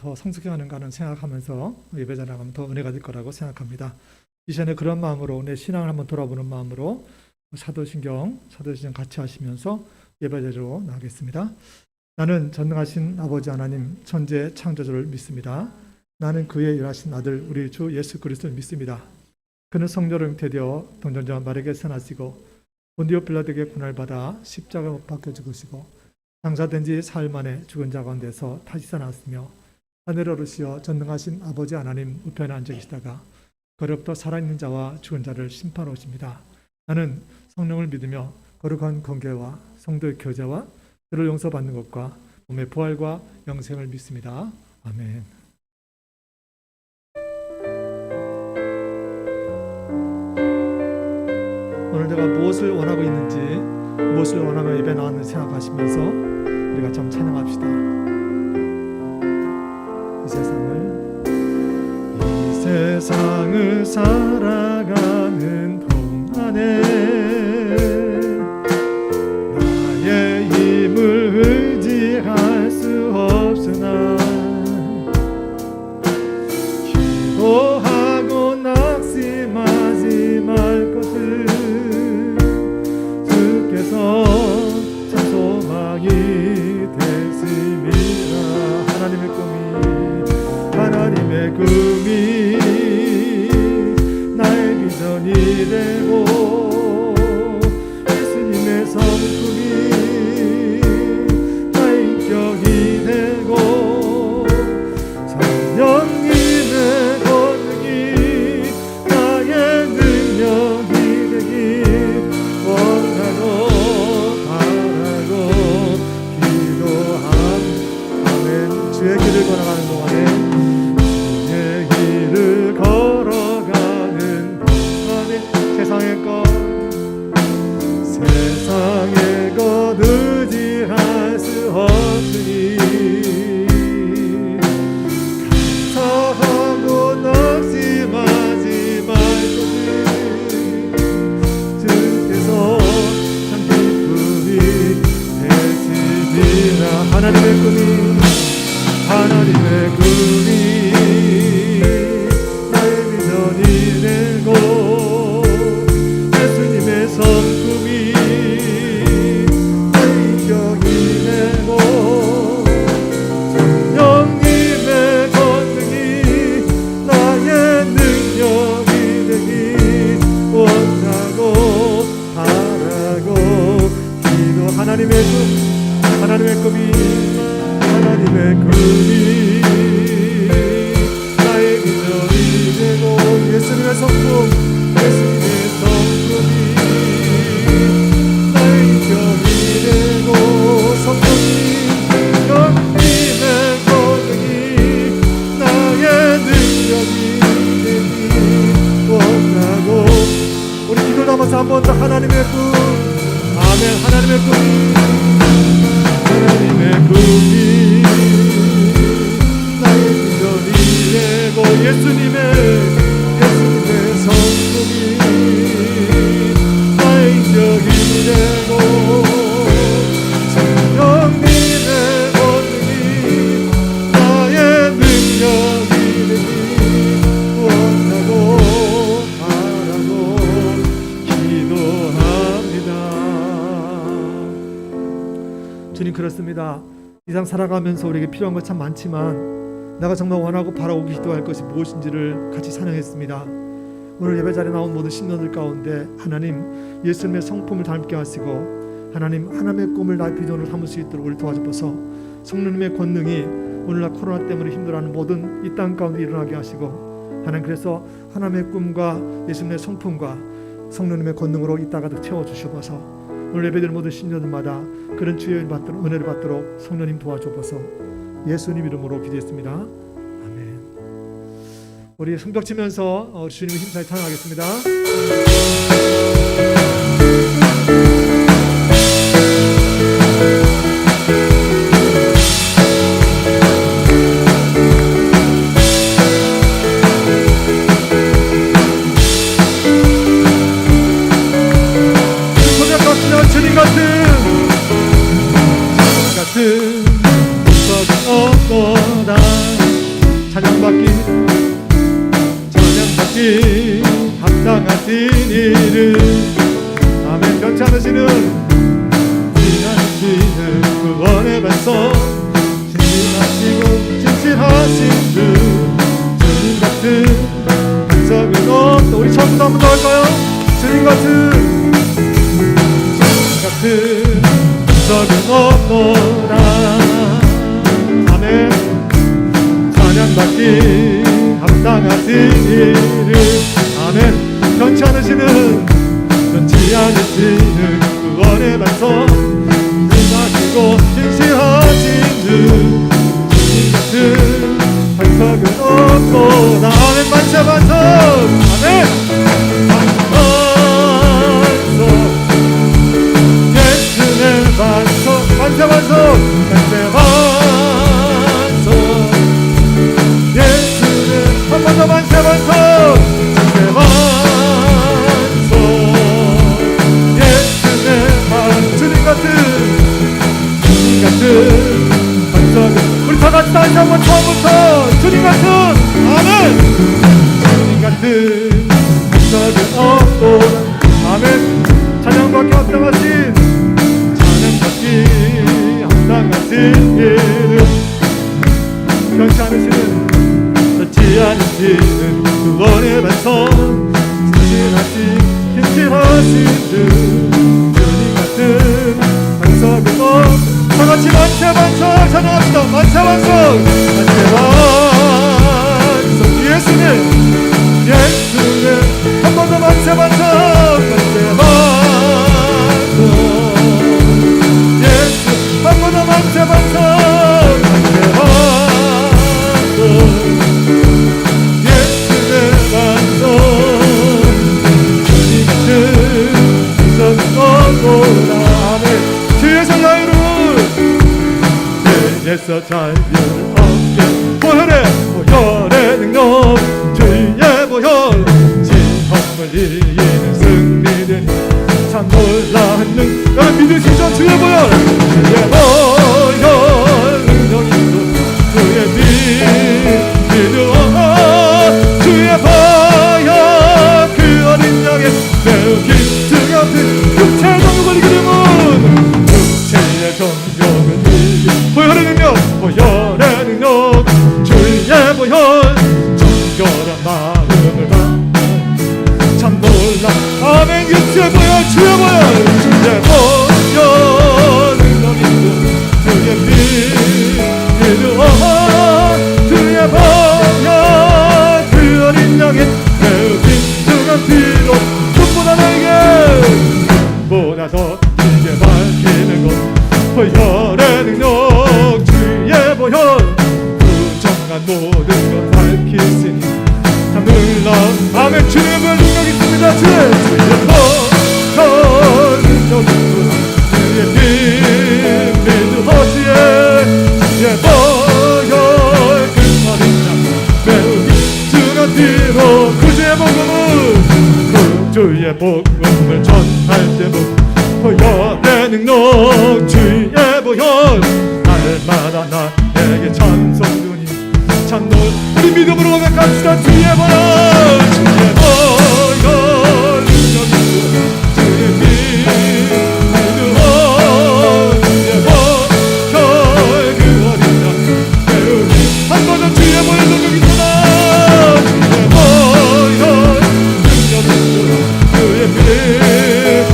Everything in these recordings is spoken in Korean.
더 성숙해가는가 하는 생각하면서 예배자 나가면 더 은혜가 될 거라고 생각합니다. 이 시간에 그런 마음으로 내 신앙을 한번 돌아보는 마음으로 사도신경 같이 하시면서 예배자로 나가겠습니다. 나는 전능하신 아버지 하나님 천재 창조주를 믿습니다. 나는 그의 일하신 아들 우리 주 예수 그리스도를 믿습니다. 그는 성령으로 잉태되어 동정자 마리아에게 태어나시고 본디오 빌라도에게 고난을 받아 십자가에 못 박혀 죽으시고 장사된 지 사흘 만에 죽은 자 가운데서 다시 살아났으며 하늘에 오르시어 전능하신 아버지 하나님 우편에 앉아 계시다가 그로부터 살아있는 자와 죽은 자를 심판하십니다. 나는 성령을 믿으며 거룩한 공개와 성도의 교제와 죄를 용서받는 것과 몸의 부활과 영생을 믿습니다. 아멘. 오늘 내가 무엇을 원하고 있는지, 무엇을 원하며 예배 나왔는지 생각하시면서 우리가 좀 찬양합시다. 이 세상을 살아가는 동안에 나의 힘을 의지할 수 없으나 기도하고 낙심하지 말 것을 주께서 참 소망이 되심이라. 하나님의 꿈이 나의 비전이 되고 예수님의 성품이 나의 인격이 되고 성령님의 권능이 나의 능력이 되길 원하고 바라고 기도함. 아멘. 주의 길을 걸어가는 동안에 세상의 것 의지할 수 없으니 감사하고 낙심하지 말 것을 주께서 참 기쁨이 되시리라. 하나님의 꿈이 나의 비전이 되고 예수님의 성품이 나의 인격이 되고 성령님의 권능이 나의 능력이 되길 원하고 바라고 기도. 하나님의 꿈이 나의 비전이 되고 예수님의 성품 나의 인격이 되고 성령님의 권능이 나의 능력이 되길 원하고. 우리 기도 담아서 한 번 더 하나님의 꿈. 아멘. 하나님의 꿈이 나의 비전이 되고 예수님의 성품이 나의 인격이 되고 성령님의 권능이 나의 능력이 되길 원하고 바라고 기도합니다. 주님, 그렇습니다. 이 세상 살아가면서 우리에게 필요한 것 참 많지만 내가 정말 원하고 바라고 기도할 것이 무엇인지를 같이 찬양했습니다. 오늘 예배자리에 나온 모든 신령들 가운데 하나님 예수님의 성품을 닮게 하시고 하나님의 꿈을 나의 비전으로 삼을 수 있도록 우리 도와주셔서 성령님의 권능이 오늘날 코로나 때문에 힘들어하는 모든 이 땅 가운데 일어나게 하시고 하나님, 그래서 하나님의 꿈과 예수님의 성품과 성령님의 권능으로 이 땅 가득 채워주셔서 오늘 예배드리는 모든 신령들마다 그런 주의 은혜를 받도록 성령님 도와주셔서 예수님 이름으로 기도했습니다. 아멘. 우리 손뼉 치면서 주님을 힘차게 찬양하겠습니다. 주님 같은 것이 없도다. 같은 적은 없노라. 아멘. 찬양받기 합당하신 이를. 아멘. 변치 않으시는 구원의 반석, 능하시고 진실하신 주 같은 반석은 없노라. 아멘. 만세 반석. 아멘. 반석, 만세 반석, 만세 반석. 예수는 한 번 더 만세 반석, 만세 반석. 예수는 주님 같은 반석은, 우리 다 같이 다시 한번 처음부터 주님 같은, 아멘. 주님 같은 반석은 없도다. 아멘. 찬양받기 합당하신 합당하신 이름, 변치 않으시는 변치 않으시는 구원의 반석, 진실하신 주 주님 같은 반석은 다같이 만세 반석 찬양합시다. 만세 반석, 만세 반석. 예수는 한 번 더 만세 반석, 만세 반석. 한 번 더 만세 반석, 만세 반석. 예수의 반석, 주님 같은 반석은 없노라. 아멘. 주에서 자유를, 주에서 자유를 얻게. 보혈의 능력, 주의 보혈, 지험을 이기는 승리는 참 놀라운 능. 여러분 믿으시죠? 주의 보혈, 주의 보혈 능력이 있어. 주의 믿음, 주의 보혈 그 어린 양의 매우 기름 같은 육체의 정욕을 이기는 육체의 정욕을 이기는 보혈의 능력, 보혈의 능력. 주의 보혈 정결한 마음을 받아 참 놀라. 아멘. 육체의 보혈, 주의 보혈, 주의 보혈 능력이 있어. 주의 믿음, 주의 보혈 그 어린 양의 매우 깊은 피로 눈보다 내게 눈보다 더 이제 밝히는 것. 보혈의 능력, 주의 보혈 부정한 모든 것 밝히시니 참 놀라운. 아멘. 주님의 능력이 있습니다. 주의 보혈 능력이 있고, 주의 믿음 주의 보혈 그 어린 양 매우 깊은 피로 그 주의 복음을 전할 때도 보혈의 능력, 주의 보혈 날마다 나에게 찬송하니 참 놀. 우리 믿음으로 고백합시다. 주의 보혈, 주의 보혈 능력이 있고, 주의 믿음, 주의 보혈 그 어린 양 매우 한 번 더 주의 보혈 능력이 있구나. 주의 보혈 능력이 있고, 주의 믿음,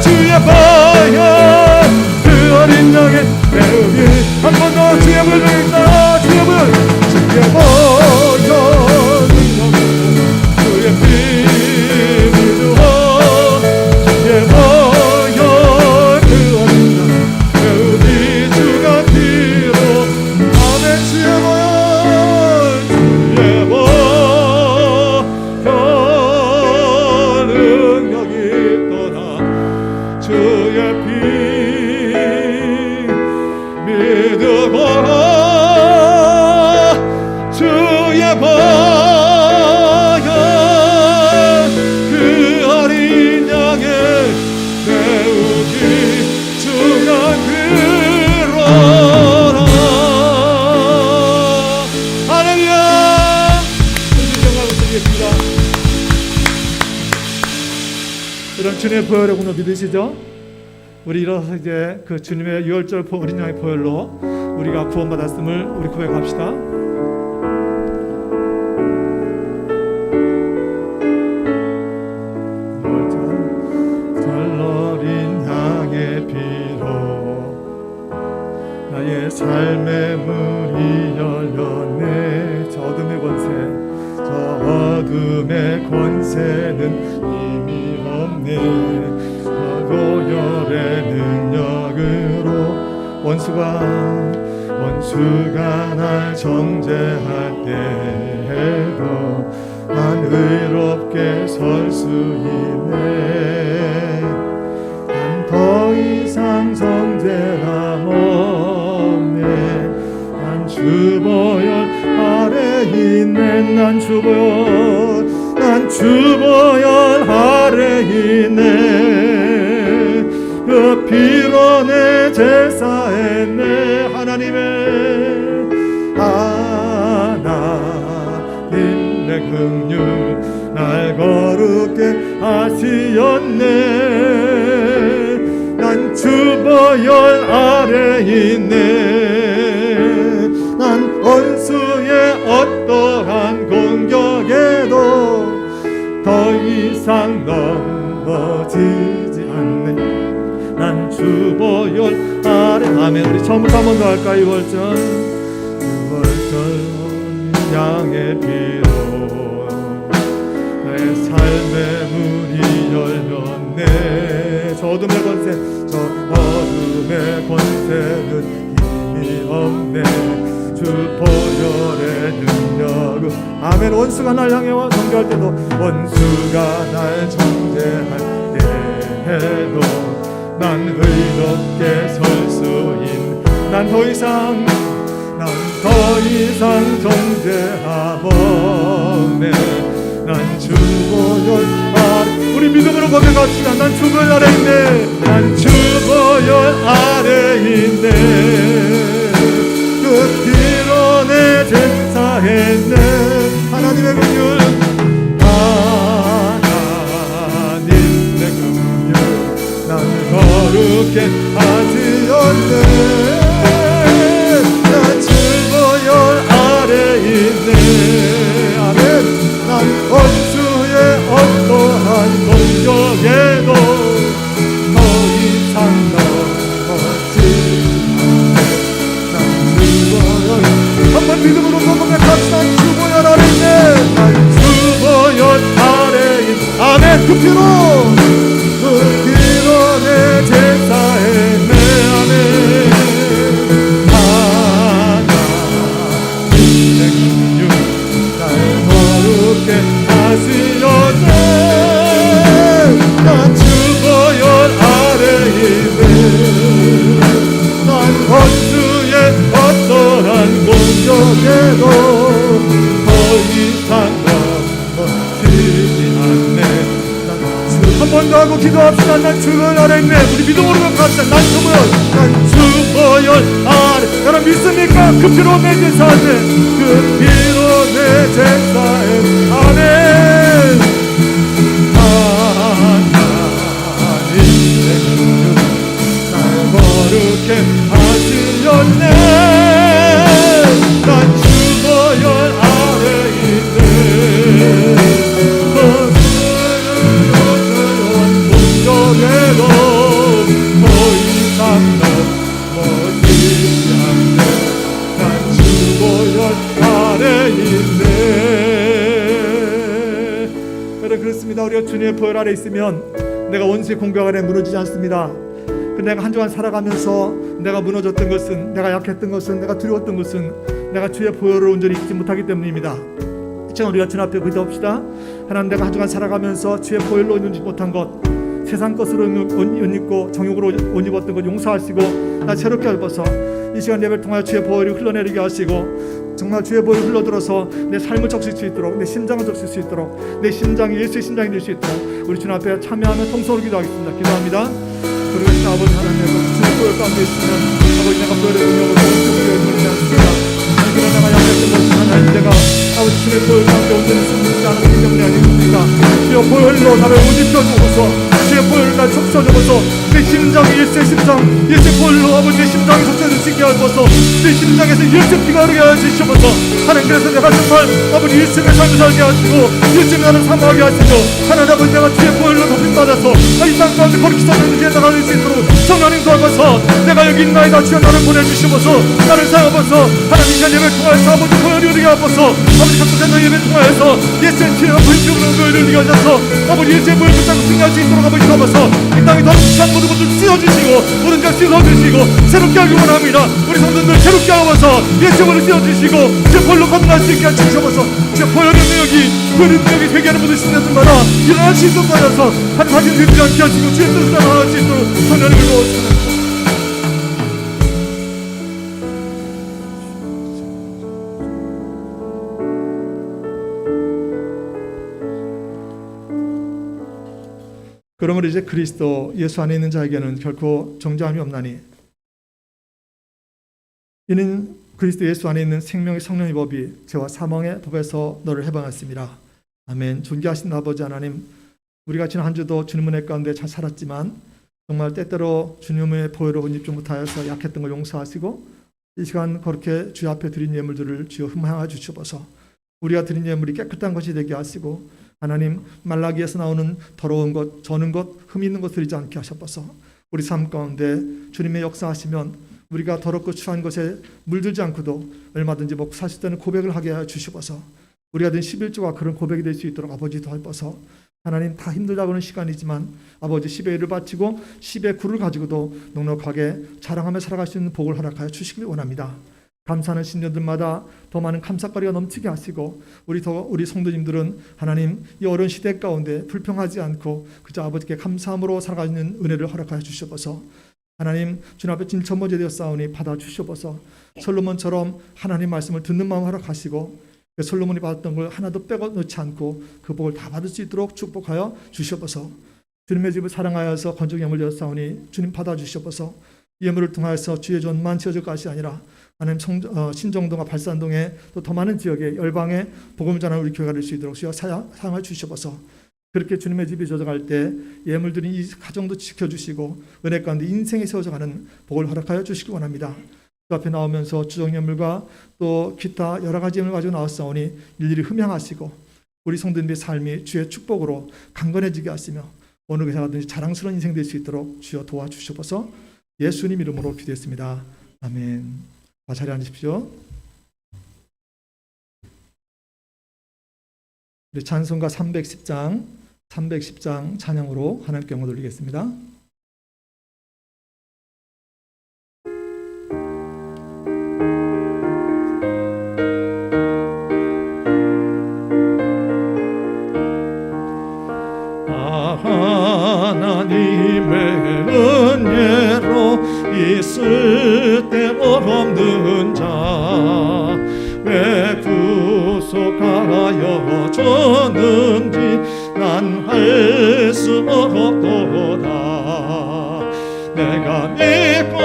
주의 보혈 그 어린 양의 매우 한 번 더 주의 보혈 능력이 있다. 주의 보혈, 주의 보혈 능력이 있고, 주의 믿음, 주의 보혈 그 어린 양 매우 귀중한 피로. 아멘. 주의 보혈, 주의 보혈 능력이 있도다. 주의 피 믿으라. 주의 보혈 그 어린 양의 매우 귀중한 피로라. 할렐루야. 인정하고 드리겠습니다. 여러분 주님의 보혈의 공로 믿으시죠? 우리 일어서서 이제 그 주님의 유월절 어린 양의 보혈로 우리가 구원받았음을 우리 고백합시다. 어둠의 권세는 힘이 없네. 고열의 능력으로 원수가 날 정죄할 때에도 난 의롭게 설 수 있네. 난 더 이상 정죄함 없네. 난 주보혈 아래 있네. 난 주보혈 아래 있네. 그 피로 내 제사했네. 하나님 내 긍휼 날 거룩게 하시었네. 난 주보혈 아래 있네. 난 원수의 어떠한 공격에도 더 이상 넘어지지 않네. 난 주보혈 아래. 아멘. 우리 처음부터 한 번 더 할까요? 6월절 양의 피로 내 삶의 문이 열렸네. 저 어둠의 권세는 힘이 없네. 주 보혈의 능력은 아멘. 원수가 날 향해 정죄할 때도 날 정죄할 때에도 난 의롭게 설 수 있는. 난 더 이상 정죄함 없네. 난 주보혈 아래. 우리 믿음으로 고백합시다. 난 주보혈 아래 있네. 난 주보혈 아래 있네. 그 피로 내 제사했네. 하나님의 긍휼 난 거룩게 하시었네. 난 주보혈 아래 있네. 아멘. 난 원수의 어떠한 공격에도 더 이상 넘어지지 않네. 난 주보혈. 한번 믿음으로 고백합시다. 난 주보혈 아래 있네. 난 주보혈 아래 있네. 아멘. 그 피로 내 제사했네. 아멘. 하나님의 긍휼 날 거룩게 하시었네. 난 주보혈 아래 있네. 난 원수의 어떠한 공격에도 더 이상 넘어지지 않네. 한 번 더 하고 기도합시다. 난 주보혈 아래 있네. 우리 믿음으로 갑시다. 난 주보혈 아래. 여러분 믿습니까? 그 피로 내 제사했네. 그 피로 내 제사했네. 아멘. 하나님의 긍휼 날 거룩게 하시었네. 난 주보혈 아래 있네. 공격에도 더 이상 넘어지지 않네. 난 주보혈 아래 있네. 여러분 그렇습니다. 우리가 주님의 보혈 아래 있으면 내가 원수의 공격 아래 무너지지 않습니다. 근데 내가 한 주간 살아가면서 내가 무너졌던 것은, 내가 약했던 것은, 내가 두려웠던 것은 내가 주의 보혈을 온전히 잊지 못하기 때문입니다. 지금 우리가 주님 앞에 기도합시다. 하나님, 내가 한 주간 살아가면서 주의 보혈로 온전히 못한 것, 세상 것으로 옷 입고 정욕으로 옷 입었던 것 용서하시고 나 새롭게 입어서 이 시간 예배를 통하여 주의 보혈이 흘러내리게 하시고 정말 주의 보혈이 흘러들어서 내 삶을 적실 수 있도록, 내 심장을 적실 수 있도록, 내 심장이 예수의 심장이 될 수 있도록 우리 주님 앞에 참여하며 통성으로 기도하겠습니다. 기도합니다. 그리고 아버지 하나님, 주의 보혈 가운데 있으면 아버지 내가 보혈의 능력으로 온전히 보이지 않습니다. 그러나 내가 약했던 것은 하나님, 내가 아버지 주의 보혈 가운데 온전히 숨기지 않은 것 때문에 아니겠습니까? 주의 보혈로 나를 옷 입혀주고서 주의 보혈을 날 촉쳐주고서 내 심장이 예수의 심장, 예수의 볼로 아버지의 심장이 솟아주시게 하셔서 내 심장에서 예수의 피가 흐르게 하시옵소서. 하나님, 그래서 내가 정말 아버지 예수의 삶을 살게 하시고 예수의 나를 사모하게 하시고 하나님 아버지 내가 주의 보혈로 덮임받아서 이 땅 가운데 거룩히 사는 게 나갈 수 있도록 성령님 도와서 내가 여기 있나이다 주여 나를 보내주시옵소서. 나를 사용하소서. 하나님 이 예배 통하여서 아버지 보혈이 흐르게 하소서. 아버지 각국의 예배 통하여서 예수의 피와 불빛으로 보혈을 흐르게 하셔서 아버지 예수의 보혈 붙잡고 승리할 수 있도록 아버지 도와서 이 땅에 더 부탁 모든 것을 씌워주시고 모든 것 씻어주시고 새롭게 하기 원합니다. 우리 성도들 새롭게 하셔서 예수의 보혈을 씌워주시고 제 볼로 건너갈 수 있게 하시옵소서. 제 보혈의 능력이 보혈의 회개하는 모든 신자들마다 일어날 수 있도록 하셔서 한 사진 들지 않게 하시고 주의 뜻을 따라갈 수 있도록 성령님을 도와주시옵소서. 그러므로 이제 그리스도 예수 안에 있는 자에게는 결코 정죄함이 없나니 이는 그리스도 예수 안에 있는 생명의 성령의 법이 죄와 사망의 법에서 너를 해방했습니다. 아멘. 존귀하신 아버지 하나님, 우리가 지난 한 주도 주님 은혜 가운데 잘 살았지만 정말 때때로 주님의 보혈로 입지 못하여서 약했던 걸 용서하시고 이 시간 그렇게 주 앞에 드린 예물들을 주여 흠향하여 주시옵소서. 우리가 드린 예물이 깨끗한 것이 되게 하시고 하나님 말라기에서 나오는 더러운 것, 저는 것, 흠 있는 것 드리지 않게 하셔서 우리 삶 가운데 주님의 역사하시면 우리가 더럽고 추한 것에 물들지 않고도 얼마든지 먹고 살 수 있다는 고백을 하게 하여 주시옵소서. 우리가 든 11조가 그런 고백이 될 수 있도록 아버지 도와주셔서 하나님 다 힘들다고 하는 시간이지만 아버지 10의 1을 바치고 10의 9를 가지고도 넉넉하게 자랑하며 살아갈 수 있는 복을 허락하여 주시길 원합니다. 감사하는 신녀들마다 더 많은 감사거리가 넘치게 하시고 우리 성도님들은 하나님 이 어려운 시대 가운데 불평하지 않고 그저 아버지께 감사함으로 살아가는 은혜를 허락하여 주시옵소서. 하나님 주님 앞에 진천모제 되어 싸우니 받아주시옵소서. 솔로몬처럼 하나님 말씀을 듣는 마음 허락하시고 솔로몬이 받았던 걸 하나도 빼고 놓지 않고 그 복을 다 받을 수 있도록 축복하여 주시옵소서. 주님의 집을 사랑하여서 건축 예물 되어 싸우니 주님 받아주시옵소서. 예물을 통하여서 주의 전만 지어질 것이 아니라 하나님 신정동과 발산동에 또 더 많은 지역에 열방에 복음을 전하는 우리 교회가 될 수 있도록 주여 사용하여 주시옵소서. 그렇게 주님의 집이 젖어갈 때 예물들이 이 가정도 지켜주시고 은혜 가운데 인생이 세워져가는 복을 허락하여 주시기 원합니다. 그 앞에 나오면서 주정예물과 또 기타 여러 가지 예물 가지고 나왔사오니 일일이 흠양하시고 우리 성도님의 삶이 주의 축복으로 강건해지게 하시며 어느 곳에 가든지 자랑스러운 인생 될 수 있도록 주여 도와주시옵소서. 예수님 이름으로 기도했습니다. 아멘. 자리에 앉으십시오. 우리 찬송가 310장 찬양으로 하나님께 영광 돌리겠습니다. 하나님의 은혜로 있을 때 없는 자 왜 구속하여 줬는지 난 할 수 없도다. 내가 믿고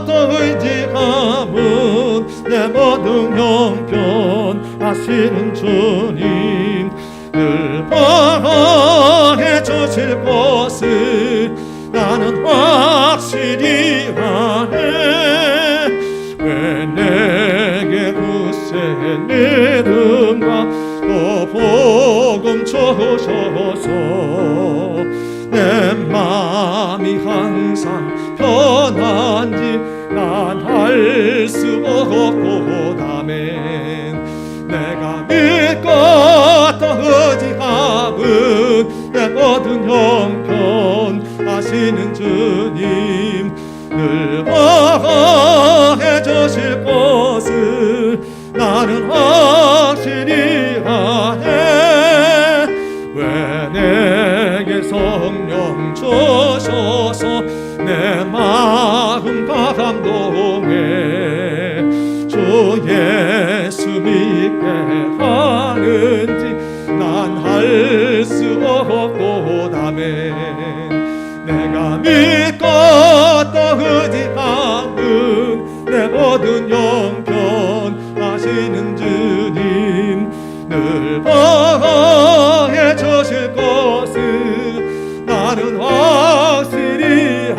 또 의지함은 내 모든 형편 하시는 주님 늘 보호해 주실 것을 나는 확실히 아네. 왜 내게 굳센 믿음과 또 복음 주셔서 내 마음이 항상 편한지 난 알 수 없도다멘. 내가 믿고 또 의지함은 내 모든 형편 하시는 주님 늘 보호해 주실 것을 나는 확실히 아네. 왜 내게 성령 주셔서 내 마음 감동해 주 예수 믿게 하는지 난 할 수 없도다멘. 내가 믿고 또 의지함은 내 모든 형편 하시는 주님 늘 보호해 주실 것을 나는 확실히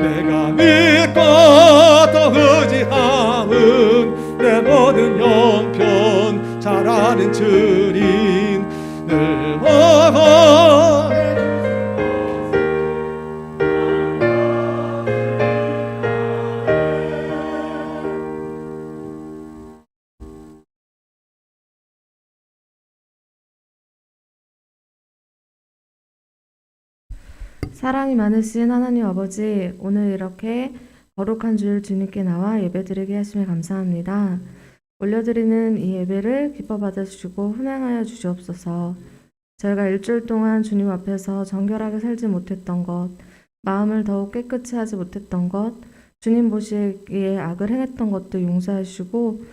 내가 믿고 또 의지함은 내 모든 형편 잘 아는 주님 늘 보호해 사랑이 많으신 하나님 아버지, 오늘 이렇게 거룩한 주일 주님께 나와 예배드리게 하심에 감사합니다. 올려드리는 이 예배를 기뻐 받아주시고 훈행하여 주시옵소서. 저희가 일주일 동안 주님 앞에서 정결하게 살지 못했던 것, 마음을 더욱 깨끗이 하지 못했던 것, 주님 보시기에 악을 행했던 것도 용서해 주시고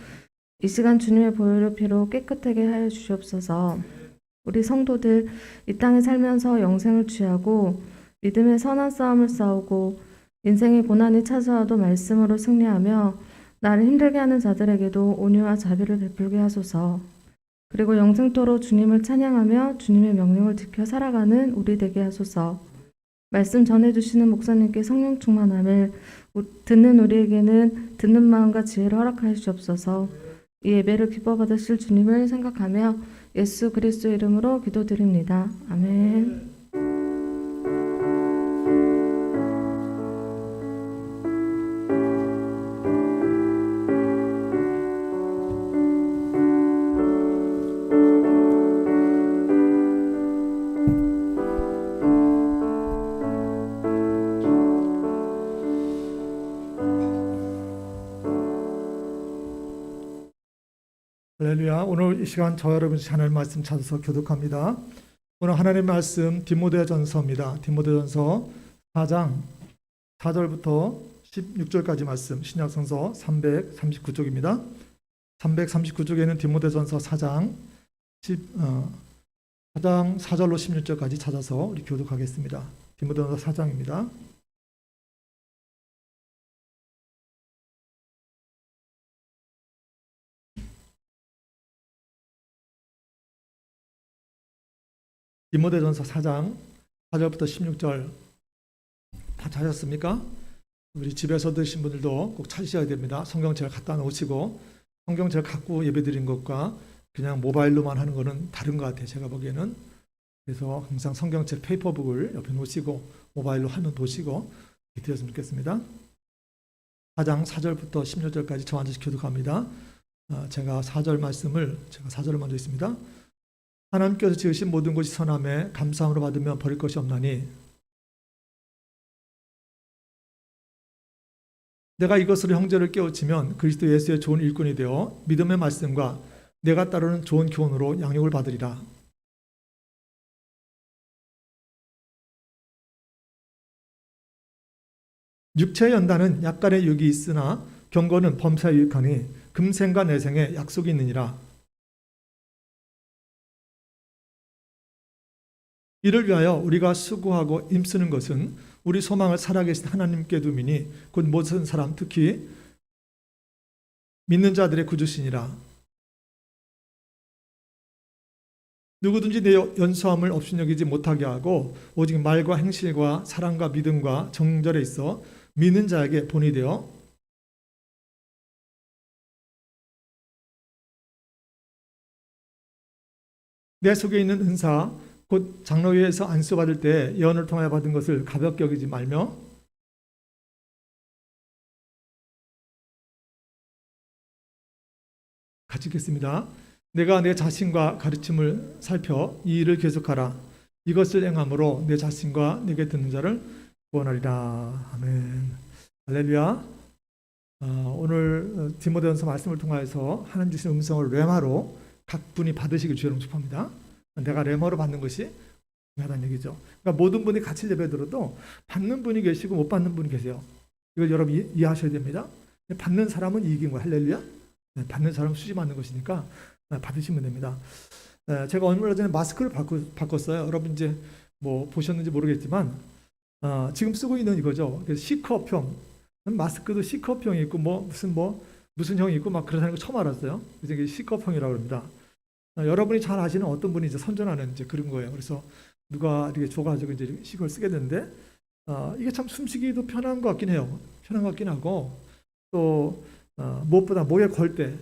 이 시간 주님의 보혈의 피로 깨끗하게 하여 주시옵소서. 우리 성도들 이 땅에 살면서 영생을 취하고 믿음의 선한 싸움을 싸우고 인생의 고난이 찾아와도 말씀으로 승리하며 나를 힘들게 하는 자들에게도 온유와 자비를 베풀게 하소서. 그리고 영생토록 주님을 찬양하며 주님의 명령을 지켜 살아가는 우리 되게 하소서. 말씀 전해주시는 목사님께 성령 충만함을 듣는 우리에게는 듣는 마음과 지혜를 허락하여 주옵소서. 이 예배를 기뻐 받으실 주님을 생각하며 예수 그리스도 이름으로 기도드립니다. 아멘. 할렐루야. 오늘 이 시간 저 여러분 하나님 말씀 찾아서 교독합니다. 오늘 하나님 말씀 디모데전서입니다. 디모데전서 4장 4절부터 16절까지 말씀 신약성서 339쪽입니다. 339쪽에는 디모데전서 4장 4절로 16절까지 찾아서 우리 교독하겠습니다. 디모데전서 4장입니다. 디모데전서 4장 4절부터 16절 다 찾았습니까? 우리 집에서 드신 분들도 꼭 찾으셔야 됩니다. 성경책을 갖다 놓으시고 성경책을 갖고 예배드린 것과 그냥 모바일로만 하는 거는 다른 것 같아요. 제가 보기에는. 그래서 항상 성경책 페이퍼북을 옆에 놓으시고 모바일로 화면 보시고 드렸으면 좋겠습니다. 4장 4절부터 16절까지 저 앉아서 교독합니다. 제가 4절 말씀을 제가 4절을 먼저 있습니다. 하나님께서 지으신 모든 것이 선함에 감사함으로 받으면 버릴 것이 없나니 내가 이것으로 형제를 깨우치면 그리스도 예수의 좋은 일꾼이 되어 믿음의 말씀과 내가 따르는 좋은 교훈으로 양육을 받으리라. 육체의 연단은 약간의 유익이 있으나 경고는 범사에 유익하니 금생과 내생에 약속이 있느니라. 이를 위하여 우리가 수고하고 힘쓰는 것은 우리 소망을 살아계신 하나님께 두미니 곧 모든 사람 특히 믿는 자들의 구주시니라. 누구든지 내 연소함을 업신여기지 못하게 하고 오직 말과 행실과 사랑과 믿음과 정절에 있어 믿는 자에게 본이 되어 내 속에 있는 은사 곧 장로회에서 안수받을 때 예언을 통하여 받은 것을 가볍게 여기지 말며 같이 읽겠습니다. 내가 내 자신과 가르침을 살펴 이 일을 계속하라. 이것을 행함으로 내 자신과 내게 듣는 자를 구원하리라. 아멘. 할렐루야. 오늘 디모데전서 말씀을 통하여서 하나님 주신 음성을 레마로 각 분이 받으시길 주의를 축복합니다. 내가 레머로 받는 것이 중요하다는 얘기죠. 그러니까 모든 분이 같이 예배 들어도 받는 분이 계시고 못 받는 분이 계세요. 이걸 여러분 이해하셔야 됩니다. 받는 사람은 이익인 거예요. 할렐루야. 받는 사람은 수지 받는 것이니까 받으시면 됩니다. 제가 얼마 전에 마스크를 바꿨어요. 여러분 이제 뭐 보셨는지 모르겠지만 지금 쓰고 있는 이거죠. C컵형 마스크도 C컵형이 있고 무슨 형이 있고 막 그러다는 거 처음 알았어요. 그래서 이게 C컵형이라고 합니다. 여러분이 잘 아시는 어떤 분이 이제 선전하는 이제 그런 거예요. 그래서 누가 이렇게 줘가지고 이제 이걸 쓰게 되는데 이게 참 숨쉬기도 편한 것 같긴 해요. 편한 것 같긴 하고 또 무엇보다 목에 걸 때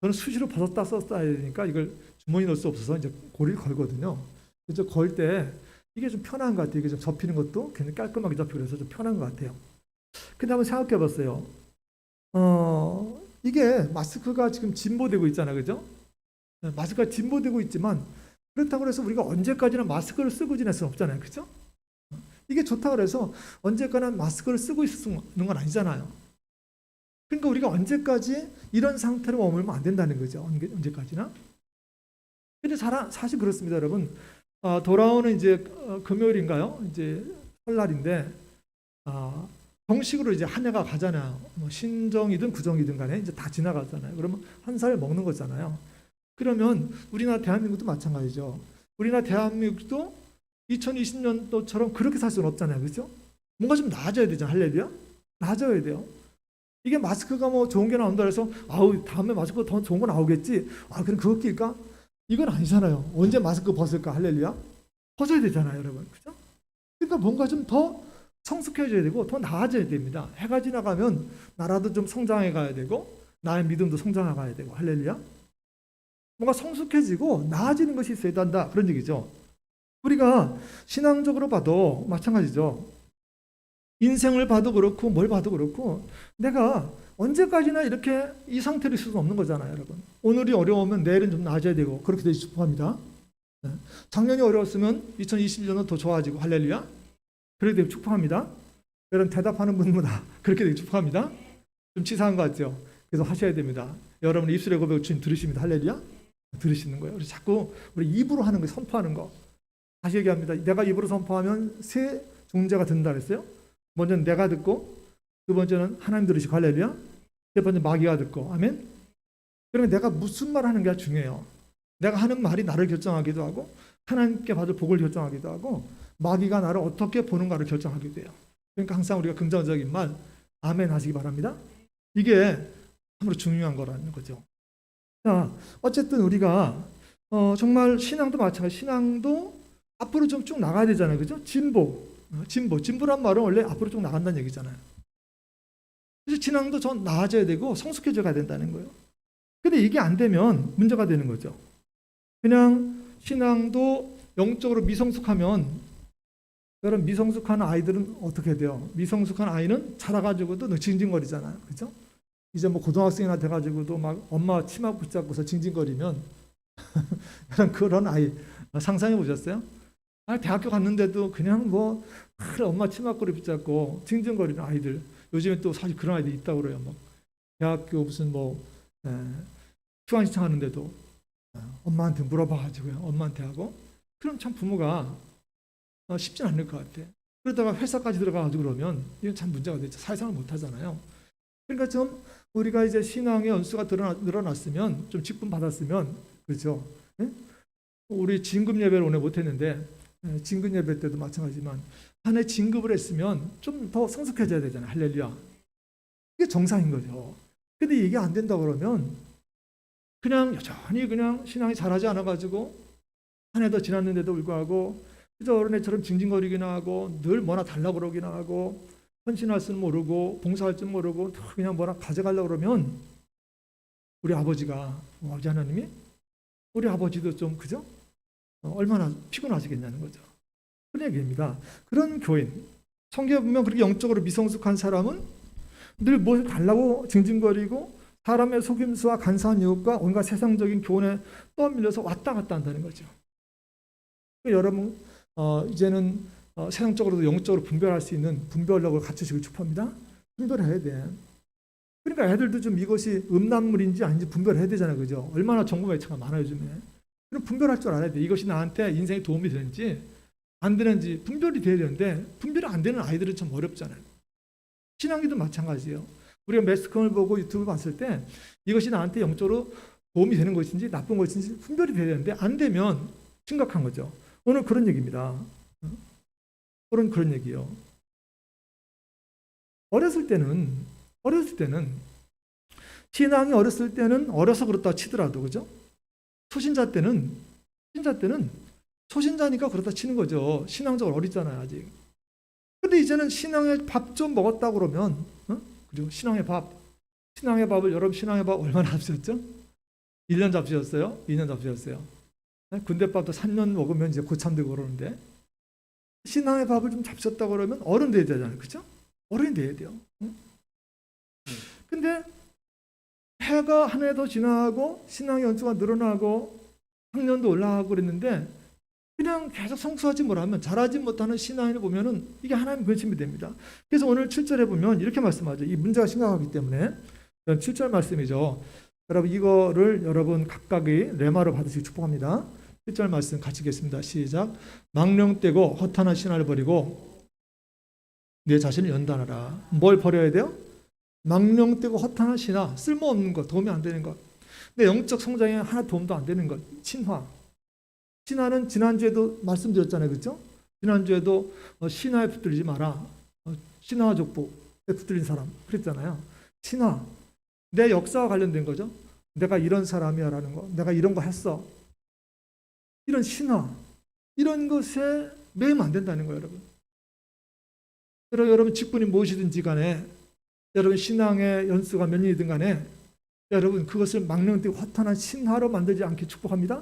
저는 수시로 벗었다 썼다 해야 되니까 이걸 주머니 넣을 수 없어서 이제 고리를 걸거든요. 그래서 걸 때 이게 좀 편한 것 같아요. 이게 좀 접히는 것도 굉장히 깔끔하게 접히고 그래서 좀 편한 것 같아요. 근데 한번 생각해 봤어요. 이게 마스크가 지금 진보되고 있잖아요. 그죠? 마스크가 진보되고 있지만 그렇다고 해서 우리가 언제까지나 마스크를 쓰고 지낼 수는 없잖아요. 그죠? 이게 좋다고 해서 언제까지나 마스크를 쓰고 있을 수 있는 건 아니잖아요. 그러니까 우리가 언제까지 이런 상태로 머물면 안 된다는 거죠. 언제까지나. 근데 사실 그렇습니다, 여러분. 돌아오는 이제 금요일인가요? 이제 설날인데 정식으로 이제 한 해가 가잖아요. 뭐 신정이든 구정이든 간에 이제 다 지나가잖아요. 그러면 한 살 먹는 거잖아요. 그러면 우리나라 대한민국도 마찬가지죠. 우리나라 대한민국도 2020년도처럼 그렇게 살 수는 없잖아요. 그렇죠? 뭔가 좀 나아져야 되잖아요. 할렐루야? 나아져야 돼요. 이게 마스크가 뭐 좋은 게 나온다 해서 아우 다음에 마스크 더 좋은 거 나오겠지. 그럼 그거 낄까? 이건 아니잖아요. 언제 마스크 벗을까? 할렐루야? 벗어야 되잖아요, 여러분. 그죠? 그러니까 뭔가 좀 더 성숙해져야 되고 더 나아져야 됩니다. 해가 지나가면 나라도 좀 성장해 가야 되고 나의 믿음도 성장해 가야 되고 할렐루야? 뭔가 성숙해지고 나아지는 것이 있어야 한다. 그런 얘기죠. 우리가 신앙적으로 봐도 마찬가지죠. 인생을 봐도 그렇고 뭘 봐도 그렇고 내가 언제까지나 이렇게 이 상태로 있을 수는 없는 거잖아요, 여러분. 오늘이 어려우면 내일은 좀 나아져야 되고 그렇게 되기 축복합니다. 작년이 어려웠으면 2021년은 더 좋아지고 할렐루야. 그렇게 되기 축복합니다. 여러분 대답하는 분마다 그렇게 되기 축복합니다. 좀 치사한 것 같죠? 그래서 하셔야 됩니다. 여러분 입술의 고백을 주님 들으십니다. 할렐루야. 들으시는 거예요. 그래서 자꾸 우리 입으로 하는 거, 선포하는 거. 다시 얘기합니다. 내가 입으로 선포하면 세 존재가 된다 그랬어요. 먼저는 내가 듣고 두 번째는 하나님 들으시고 할렐루야. 세 번째 마귀가 듣고 아멘. 그러면 내가 무슨 말 하는 게 중요해요. 내가 하는 말이 나를 결정하기도 하고 하나님께 받을 복을 결정하기도 하고 마귀가 나를 어떻게 보는가를 결정하기도 해요. 그러니까 항상 우리가 긍정적인 말 아멘 하시기 바랍니다. 이게 참으로 중요한 거라는 거죠. 자, 어쨌든 우리가 정말 신앙도 마찬가지. 신앙도 앞으로 좀 쭉 나가야 되잖아요. 그죠? 진보란 말은 원래 앞으로 쭉 나간다는 얘기잖아요. 그래서 신앙도 좀 나아져야 되고 성숙해져 가야 된다는 거예요. 근데 이게 안 되면 문제가 되는 거죠. 그냥 신앙도 영적으로 미성숙하면 여러분 미성숙한 아이들은 어떻게 돼요? 미성숙한 아이는 자라가지고도 징징거리잖아요. 그죠? 이제 뭐 고등학생이나 돼가지고도 막 엄마 치마 붙잡고서 징징거리면 그런 아이 상상해 보셨어요? 대학교 갔는데도 그냥 뭐 엄마 치마꼬리 붙잡고 징징거리는 아이들. 요즘에 또 사실 그런 아이들이 있다고 그래요. 막 대학교 무슨 뭐 휴관 신청하는데도 엄마한테 물어봐가지고요. 엄마한테 하고. 그럼 참 부모가 쉽진 않을 것 같아. 그러다가 회사까지 들어가가지고 그러면 이건 참 문제가 되죠. 사회생활 못 하잖아요. 그러니까 좀 우리가 이제 신앙의 연수가 늘어났으면 좀 직분 받았으면 그렇죠. 네? 우리 진급 예배를 오늘 못했는데 진급 예배 때도 마찬가지지만 한 해 진급을 했으면 좀 더 성숙해져야 되잖아요. 할렐루야. 이게 정상인 거죠. 근데 이게 안 된다 그러면 그냥 여전히 그냥 신앙이 잘하지 않아가지고 한 해 더 지났는데도 불구하고 그저 어린애처럼 징징거리기나 하고 늘 뭐나 달라고 그러기나 하고 헌신할 줄 모르고 봉사할 줄 모르고 그냥 뭐나 가져가려고 그러면 우리 아버지가 아버지 하나님이 우리 아버지도 좀 그죠? 얼마나 피곤하시겠냐는 거죠. 그런 얘기입니다. 그런 교인 성경에 보면 그렇게 영적으로 미성숙한 사람은 늘 뭘 달라고 징징거리고 사람의 속임수와 간사한 유혹과 온갖 세상적인 교훈에 떠밀려서 왔다 갔다 한다는 거죠. 여러분 이제는 세상적으로도 영적으로 분별할 수 있는 분별력을 갖추시길 축복합니다. 분별해야 돼. 그러니까 애들도 좀 이것이 음란물인지 아닌지 분별해야 되잖아요. 그죠? 얼마나 정보 매체가 많아요, 요즘에. 그럼 분별할 줄 알아야 돼. 이것이 나한테 인생에 도움이 되는지 안 되는지 분별이 돼야 되는데 분별이 안 되는 아이들은 참 어렵잖아요. 신앙기도 마찬가지예요. 우리가 매스컴을 보고 유튜브 봤을 때 이것이 나한테 영적으로 도움이 되는 것인지 나쁜 것인지 분별이 돼야 되는데 안 되면 심각한 거죠. 오늘 그런 얘기입니다. 오늘 그런 얘기예요. 어렸을 때는 신앙이 어렸을 때는 어려서 그렇다 치더라도 그죠? 초신자 때는 초신자니까 그렇다 치는 거죠. 신앙적으로 어리잖아요, 아직. 근데 이제는 신앙의 밥 좀 먹었다 그러면, 그죠? 신앙의 밥을 여러분 신앙의 밥 얼마나 잡수셨죠? 1년 잡수셨어요? 2년 잡수셨어요? 군대밥도 3년 먹으면 이제 고참 되고 그러는데 신앙의 밥을 좀 잡수셨다 그러면 어른 돼야 되잖아요, 그죠? 어른이 돼야 돼요. 근데 해가 한 해 더 지나고 신앙의 연수가 늘어나고 학년도 올라가고 그랬는데 그냥 계속 성수하지 못하면 잘하지 못하는 신앙인을 보면은 이게 하나님 근심이 됩니다. 그래서 오늘 7절에 보면 이렇게 말씀하죠. 이 문제가 심각하기 때문에 7절 말씀이죠. 여러분 이거를 여러분 각각의 레마로 받으시기 축복합니다. 7절 말씀 같이 읽겠습니다. 시작. 망령되고 허탄한 신화를 버리고 내 자신을 연단하라. 뭘 버려야 돼요? 망령되고 허탄한 신화, 쓸모없는 것, 도움이 안 되는 것, 내 영적 성장에 하나 도움도 안 되는 것, 신화. 신화는 지난주에도 말씀드렸잖아요, 그렇죠? 지난주에도 신화에 붙들리지 마라. 신화족보에 붙들린 사람 그랬잖아요. 신화, 내 역사와 관련된 거죠. 내가 이런 사람이야라는 거, 내가 이런 거 했어. 이런 신화, 이런 것에 매이면 안 된다는 거예요, 여러분. 여러분 직분이 무엇이든지 간에 여러분 신앙의 연수가 몇 년이든 간에 여러분 그것을 망령되고 허탄한 신화로 만들지 않게 축복합니다.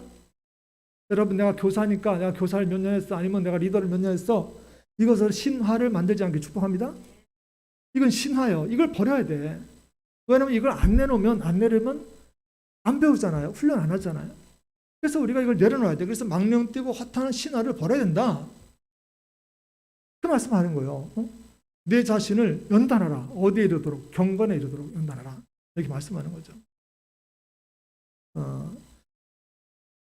여러분 내가 교사니까 내가 교사를 몇 년 했어, 아니면 내가 리더를 몇 년 했어, 이것을 신화를 만들지 않게 축복합니다. 이건 신화예요. 이걸 버려야 돼. 왜냐하면 이걸 안 내려면 안 배우잖아요. 훈련 안 하잖아요. 그래서 우리가 이걸 내려놔야 돼. 그래서 망령되고 허탄한 신화를 버려야 된다. 그 말씀하는 거예요. 내 자신을 연단하라. 어디에 이르도록? 경건에 이르도록 연단하라. 이렇게 말씀하는 거죠.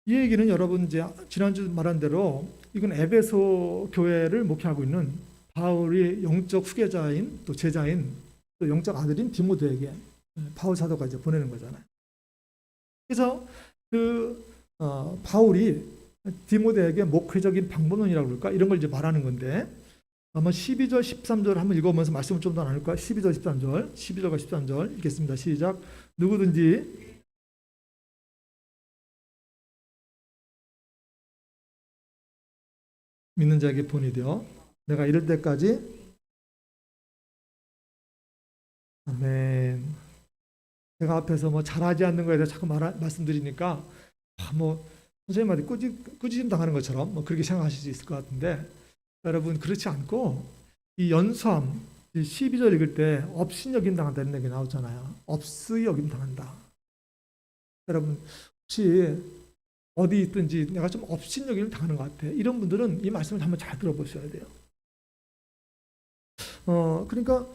이 얘기는 여러분 이제 지난주 말한 대로 이건 에베소 교회를 목회하고 있는 바울이 영적 후계자인 또 제자인 또 영적 아들인 디모데에게 바울 사도가 이제 보내는 거잖아요. 그래서 바울이 디모데에게 목회적인 방법론이라고 그럴까? 이런 걸 이제 말하는 건데 아마 12절, 13절 한번 읽어보면서 말씀을 좀 더 나눌까요? 12절, 13절, 12절과 13절 읽겠습니다. 시작. 누구든지 믿는 자에게 본이 되어 내가 이럴 때까지 아멘. 제가 앞에서 뭐 잘하지 않는 거에 대해서 자꾸 말씀드리니까 선생님한테 꾸짖음 당하는 것처럼 뭐 그렇게 생각하실 수 있을 것 같은데 여러분 그렇지 않고 이 연수함 12절 읽을 때 업신여김 당한다는 얘기 나오잖아요. 업수의 여김 당한다. 여러분 혹시 어디 있든지 내가 좀 업신여김을 당하는 것 같아. 이런 분들은 이 말씀을 한번 잘 들어보셔야 돼요. 그러니까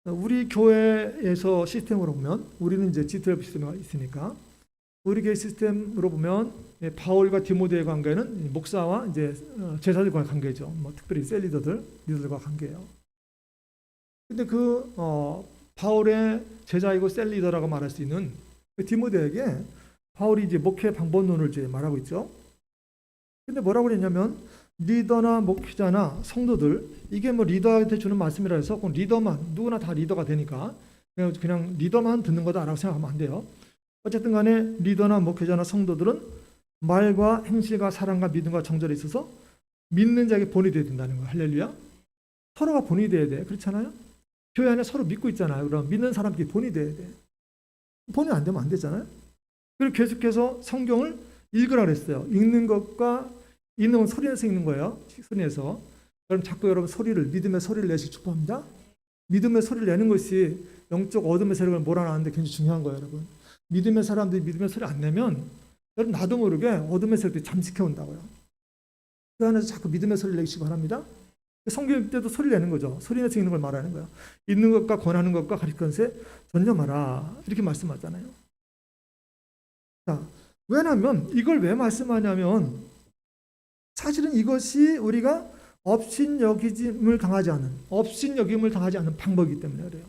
우리 교회에서 시스템으로 보면 우리는 이제 G12 시스템이 있으니까 우리 교회 시스템으로 보면 바울과 디모데의 관계는 목사와 이제 제자들과의 관계죠. 뭐 특별히 셀 리더들과 관계예요. 근데 바울의 제자이고 셀 리더라고 말할 수 있는 디모데에게 바울이 이제 목회 방법론을 이제 말하고 있죠. 근데 뭐라고 그랬냐면 리더나 목회자나 성도들 이게 뭐 리더한테 주는 말씀이라 해서 꼭 리더만 누구나 다 리더가 되니까 그냥 리더만 듣는 거다라고 생각하면 안 돼요. 어쨌든 간에 리더나 목회자나 성도들은 말과 행실과 사랑과 믿음과 정절에 있어서 믿는 자에게 본이 되어야 된다는 거예요. 할렐루야. 서로가 본이 돼야 돼. 그렇잖아요. 교회 안에 서로 믿고 있잖아요. 그럼 믿는 사람끼리 본이 돼야 돼. 본이 안 되면 안 되잖아요. 그리고 계속해서 성경을 읽으라 그랬어요. 읽는 것과 읽는 건 소리내서 읽는 거예요. 소리내서. 그럼 자꾸 여러분 믿음의 소리를 내시기 축복합니다. 믿음의 소리를 내는 것이 영적 어둠의 세력을 몰아내는데 굉장히 중요한 거예요, 여러분. 믿음의 사람들이 믿음의 소리 안 내면 여러분 나도 모르게 어둠의 세력들이 잠식해 온다고요. 그 안에서 자꾸 믿음의 소리를 내시기 바랍니다. 성경 읽을 때도 소리 내는 거죠. 소리 내서 읽는 걸 말하는 거예요. 읽는 것과 권하는 것과 가르치는 것에 전념하라. 이렇게 말씀하잖아요. 자, 왜냐하면 이걸 왜 말씀하냐면 사실은 이것이 우리가 업신여김을 당하지 않는 방법이기 때문에 그래요.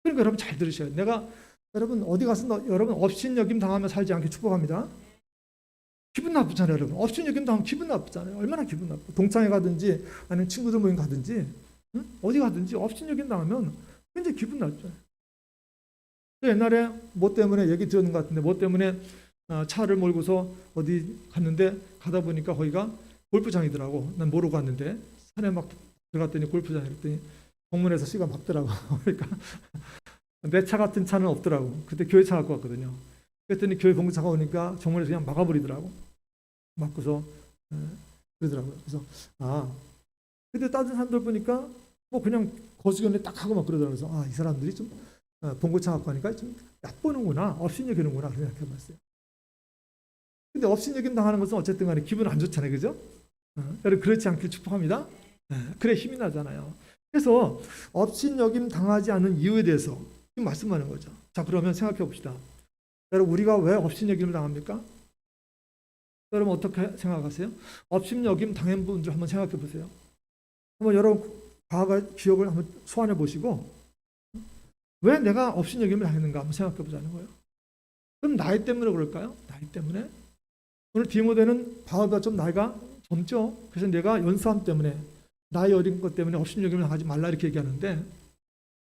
그러니까 여러분 잘 들으셔야 돼요. 내가 여러분 어디 가서 여러분 업신여김 당하면 살지 않게 축복합니다. 기분 나쁘잖아요, 여러분. 업신여김 당하면 기분 나쁘잖아요. 얼마나 기분 나빠. 동창회 가든지 아니면 친구들 모임 가든지 어디 가든지 업신여김 당하면 굉장히 기분 나쁘잖아요. 옛날에 뭐 때문에 얘기 들었는 것 같은데 뭐 때문에 차를 몰고서 어디 갔는데 가다 보니까 거기가 골프장이더라고. 난 모르고 갔는데 산에 막 들어갔더니 골프장에 그랬더니 정문에서 씨가 막더라고. 그러니까 내 차 같은 차는 없더라고. 그때 교회 차 갖고 왔거든요. 그랬더니 교회 봉사가 오니까 정문에서 그냥 막아버리더라고. 막고서 그러더라고요. 그래서 근데 다른 사람들 보니까 뭐 그냥 거수견에 딱 하고 막 그러더라고요. 그래서 이 사람들이 좀 봉고차 갖고 하니까 좀 얕보는구나, 업신여기는구나 그렇게 생각해봤어요. 근데 업신여김 당하는 것은 어쨌든 간에 기분 안 좋잖아요, 그죠? 여러분 그렇지 않길 축복합니다. 그래 힘이 나잖아요. 그래서 업신여김 당하지 않는 이유에 대해서 지금 말씀하는 거죠. 자, 그러면 생각해 봅시다. 여러분 우리가 왜 업신여김을 당합니까? 여러분 어떻게 생각하세요? 업신여김 당한 분들 한번 생각해 보세요. 한번 여러분 과거 기억을 한번 소환해 보시고 왜 내가 업신여김을 당했는가 한번 생각해 보자는 거예요. 그럼 나이 때문에 그럴까요? 나이 때문에? 오늘 디모데는 바울보다 좀 나이가 젊죠. 그래서 내가 연수함 때문에 나이 어린 것 때문에 업신여김을 당하지 말라 이렇게 얘기하는데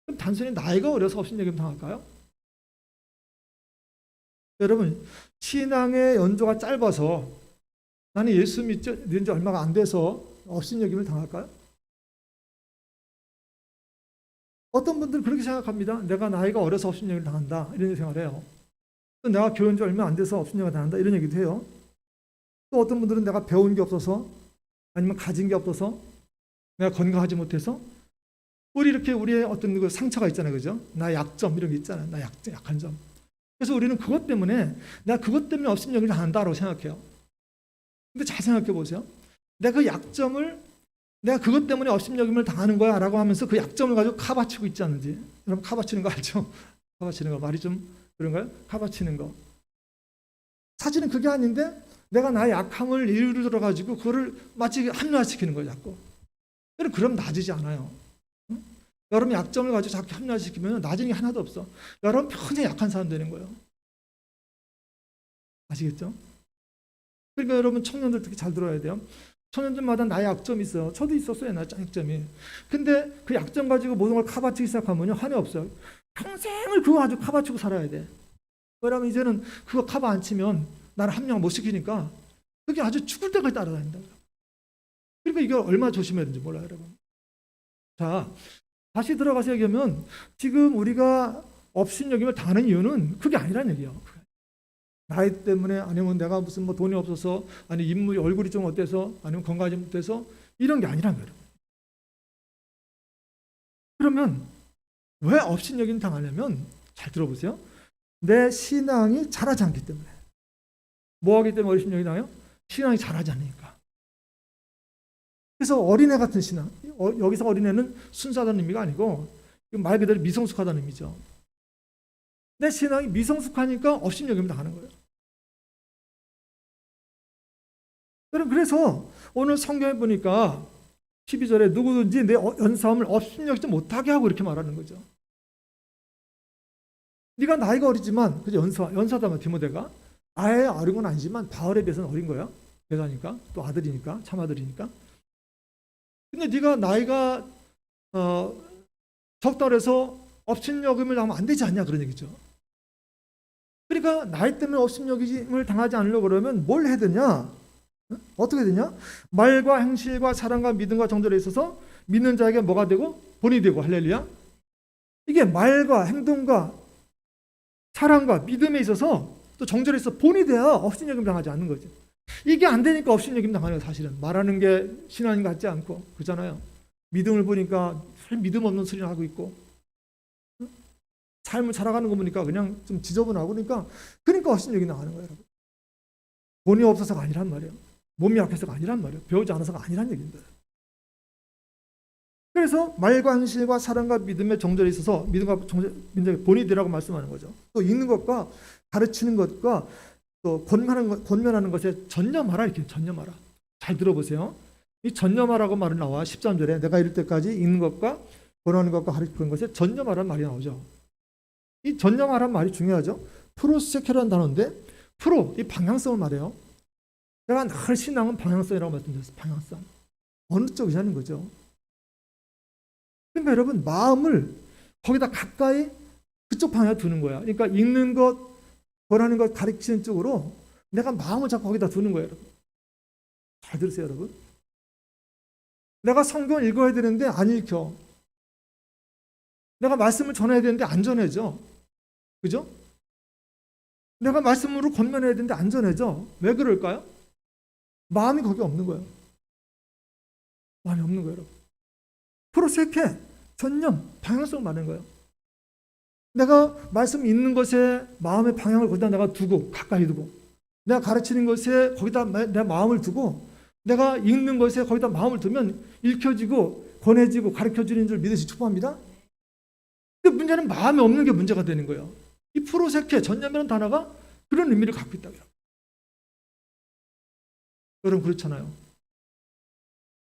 그럼 단순히 나이가 어려서 업신여김 당할까요? 여러분 신앙의 연조가 짧아서 나는 예수 믿은 지 얼마가 안 돼서 업신여김을 당할까요? 어떤 분들은 그렇게 생각합니다. 내가 나이가 어려서 업신여김을 당한다 이런 생각을 해요. 또 내가 교훈 지 얼마 안 돼서 업신여김을 당한다 이런 얘기도 해요. 또 어떤 분들은 내가 배운 게 없어서 아니면 가진 게 없어서 내가 건강하지 못해서 우리 이렇게 우리의 어떤 그 상처가 있잖아요, 그죠? 나 약점 이런 게 있잖아요. 나 약한 점. 그래서 우리는 그것 때문에 내가 그것 때문에 업신여김을 당한다라고 생각해요. 근데 잘 생각해 보세요. 내가 그 약점을 내가 그것 때문에 업신여김을 당하는 거야 라고 하면서 그 약점을 가지고 카바치고 있지 않는지. 여러분 카바치는 거 알죠? 카바치는 거 말이 좀 그런가요? 카바치는 거. 사실은 그게 아닌데 내가 나의 약함을 이유로 들어가지고 그거를 마치 합리화시키는 거예요, 자꾸. 그럼 낮아지지 않아요. 응? 여러분 약점을 가지고 자꾸 합리화시키면 낮은 게 하나도 없어. 여러분 평생 약한 사람 되는 거예요. 아시겠죠? 그러니까 여러분 청년들 특히 잘 들어야 돼요. 청년들마다 나의 약점이 있어요. 저도 있었어요, 나의 약점이. 근데 그 약점 가지고 모든 걸 카바치기 시작하면 한이 없어요. 평생을 그거 가지고 카바치고 살아야 돼. 왜냐면 이제는 그거 카바 안 치면 나를 합리화 못 시키니까 그게 아주 죽을 때까지 따라다닌다. 그러니까 이걸 얼마나 조심해야 되는지 몰라요, 여러분. 자, 다시 들어가서 얘기하면 지금 우리가 업신여김을 당하는 이유는 그게 아니란 얘기예요. 나이 때문에 아니면 내가 무슨 뭐 돈이 없어서 아니 인물이 얼굴이 좀 어때서 아니면 건강이 못해서 이런 게 아니란 거예요. 그러면 왜 업신여김 당하냐면 잘 들어보세요. 내 신앙이 자라지 않기 때문에. 뭐 하기 때문에 업신여김 당해요? 신앙이 자라지 않으니까. 그래서 어린애 같은 신앙. 여기서 어린애는 순수하다는 의미가 아니고 말 그대로 미성숙하다는 의미죠. 내 신앙이 미성숙하니까 업신여김을 당하는 거예요. 여러분 그래서 오늘 성경에 보니까 12절에 누구든지 내 연사함을 업신여기지 못하게 하고 이렇게 말하는 거죠. 네가 나이가 어리지만 그죠? 연사다 디모데가 아예 어린 건 아니지만 바울에 비해서는 어린 거야. 여자니까 또 아들이니까 참아들이니까. 근데 네가 나이가 적다 그래서 업신여김을 당하면 안 되지 않냐 그런 얘기죠. 그러니까 나이 때문에 업신여김을 당하지 않으려고 그러면 뭘 해야 되냐? 어떻게 되냐? 말과 행실과 사랑과 믿음과 정절에 있어서 믿는 자에게 뭐가 되고 본이 되고 할렐루야. 이게 말과 행동과 사랑과 믿음에 있어서 또 정절에 있어서 본이 돼야 업신여김 당하지 않는 거지. 이게 안 되니까 업신여김 당하는 거예요. 사실은 말하는 게 신앙인 같지 않고 그렇잖아요. 믿음을 보니까 믿음 없는 소리를 하고 있고 삶을 살아가는 거 보니까 그냥 좀 지저분하고 그러니까 업신여김 당하는 거예요. 여러분. 본이 없어서가 아니란 말이에요. 몸이 약해서가 아니란 말이에요. 배우지 않아서가 아니란 얘기입니다. 그래서 말과 행실과 사랑과 믿음의 정절에 있어서 믿음과 정절, 본이 되라고 말씀하는 거죠. 또 읽는 것과 가르치는 것과 또 권면하는 것에 전념하라 이렇게 전념하라. 잘 들어보세요. 이 전념하라고 말이 나와 13절에 내가 이럴 때까지 읽는 것과 권하는 것과 가르치는 것에 전념하라는 말이 나오죠. 이 전념하라는 말이 중요하죠. 프로세케라는 단어인데 프로 이 방향성을 말해요. 내가 늘 신앙은 방향성이라고 말씀드렸어요. 방향성. 어느 쪽이냐는 거죠. 그러니까 여러분 마음을 거기다 가까이 그쪽 방향에 두는 거야. 그러니까 읽는 것, 권하는 것, 가르치는 쪽으로 내가 마음을 자꾸 거기다 두는 거예요. 여러분. 잘 들으세요, 여러분. 내가 성경을 읽어야 되는데 안 읽혀. 내가 말씀을 전해야 되는데 안 전해져. 그죠? 내가 말씀으로 권면해야 되는데 안 전해져. 왜 그럴까요? 마음이 거기 없는 거예요. 마음이 없는 거예요, 여러분. 프로세케, 전념, 방향성 많은 거예요. 내가 말씀 읽는 것에 마음의 방향을 거기다 내가 두고, 가까이 두고, 내가 가르치는 것에 거기다 내 마음을 두고, 내가 읽는 것에 거기다 마음을 두면 읽혀지고, 권해지고, 가르쳐지는 줄 믿으시 축복합니다. 근데 문제는 마음에 없는 게 문제가 되는 거예요. 이 프로세케, 전념이라는 단어가 그런 의미를 갖고 있다고요. 여러분 그렇잖아요.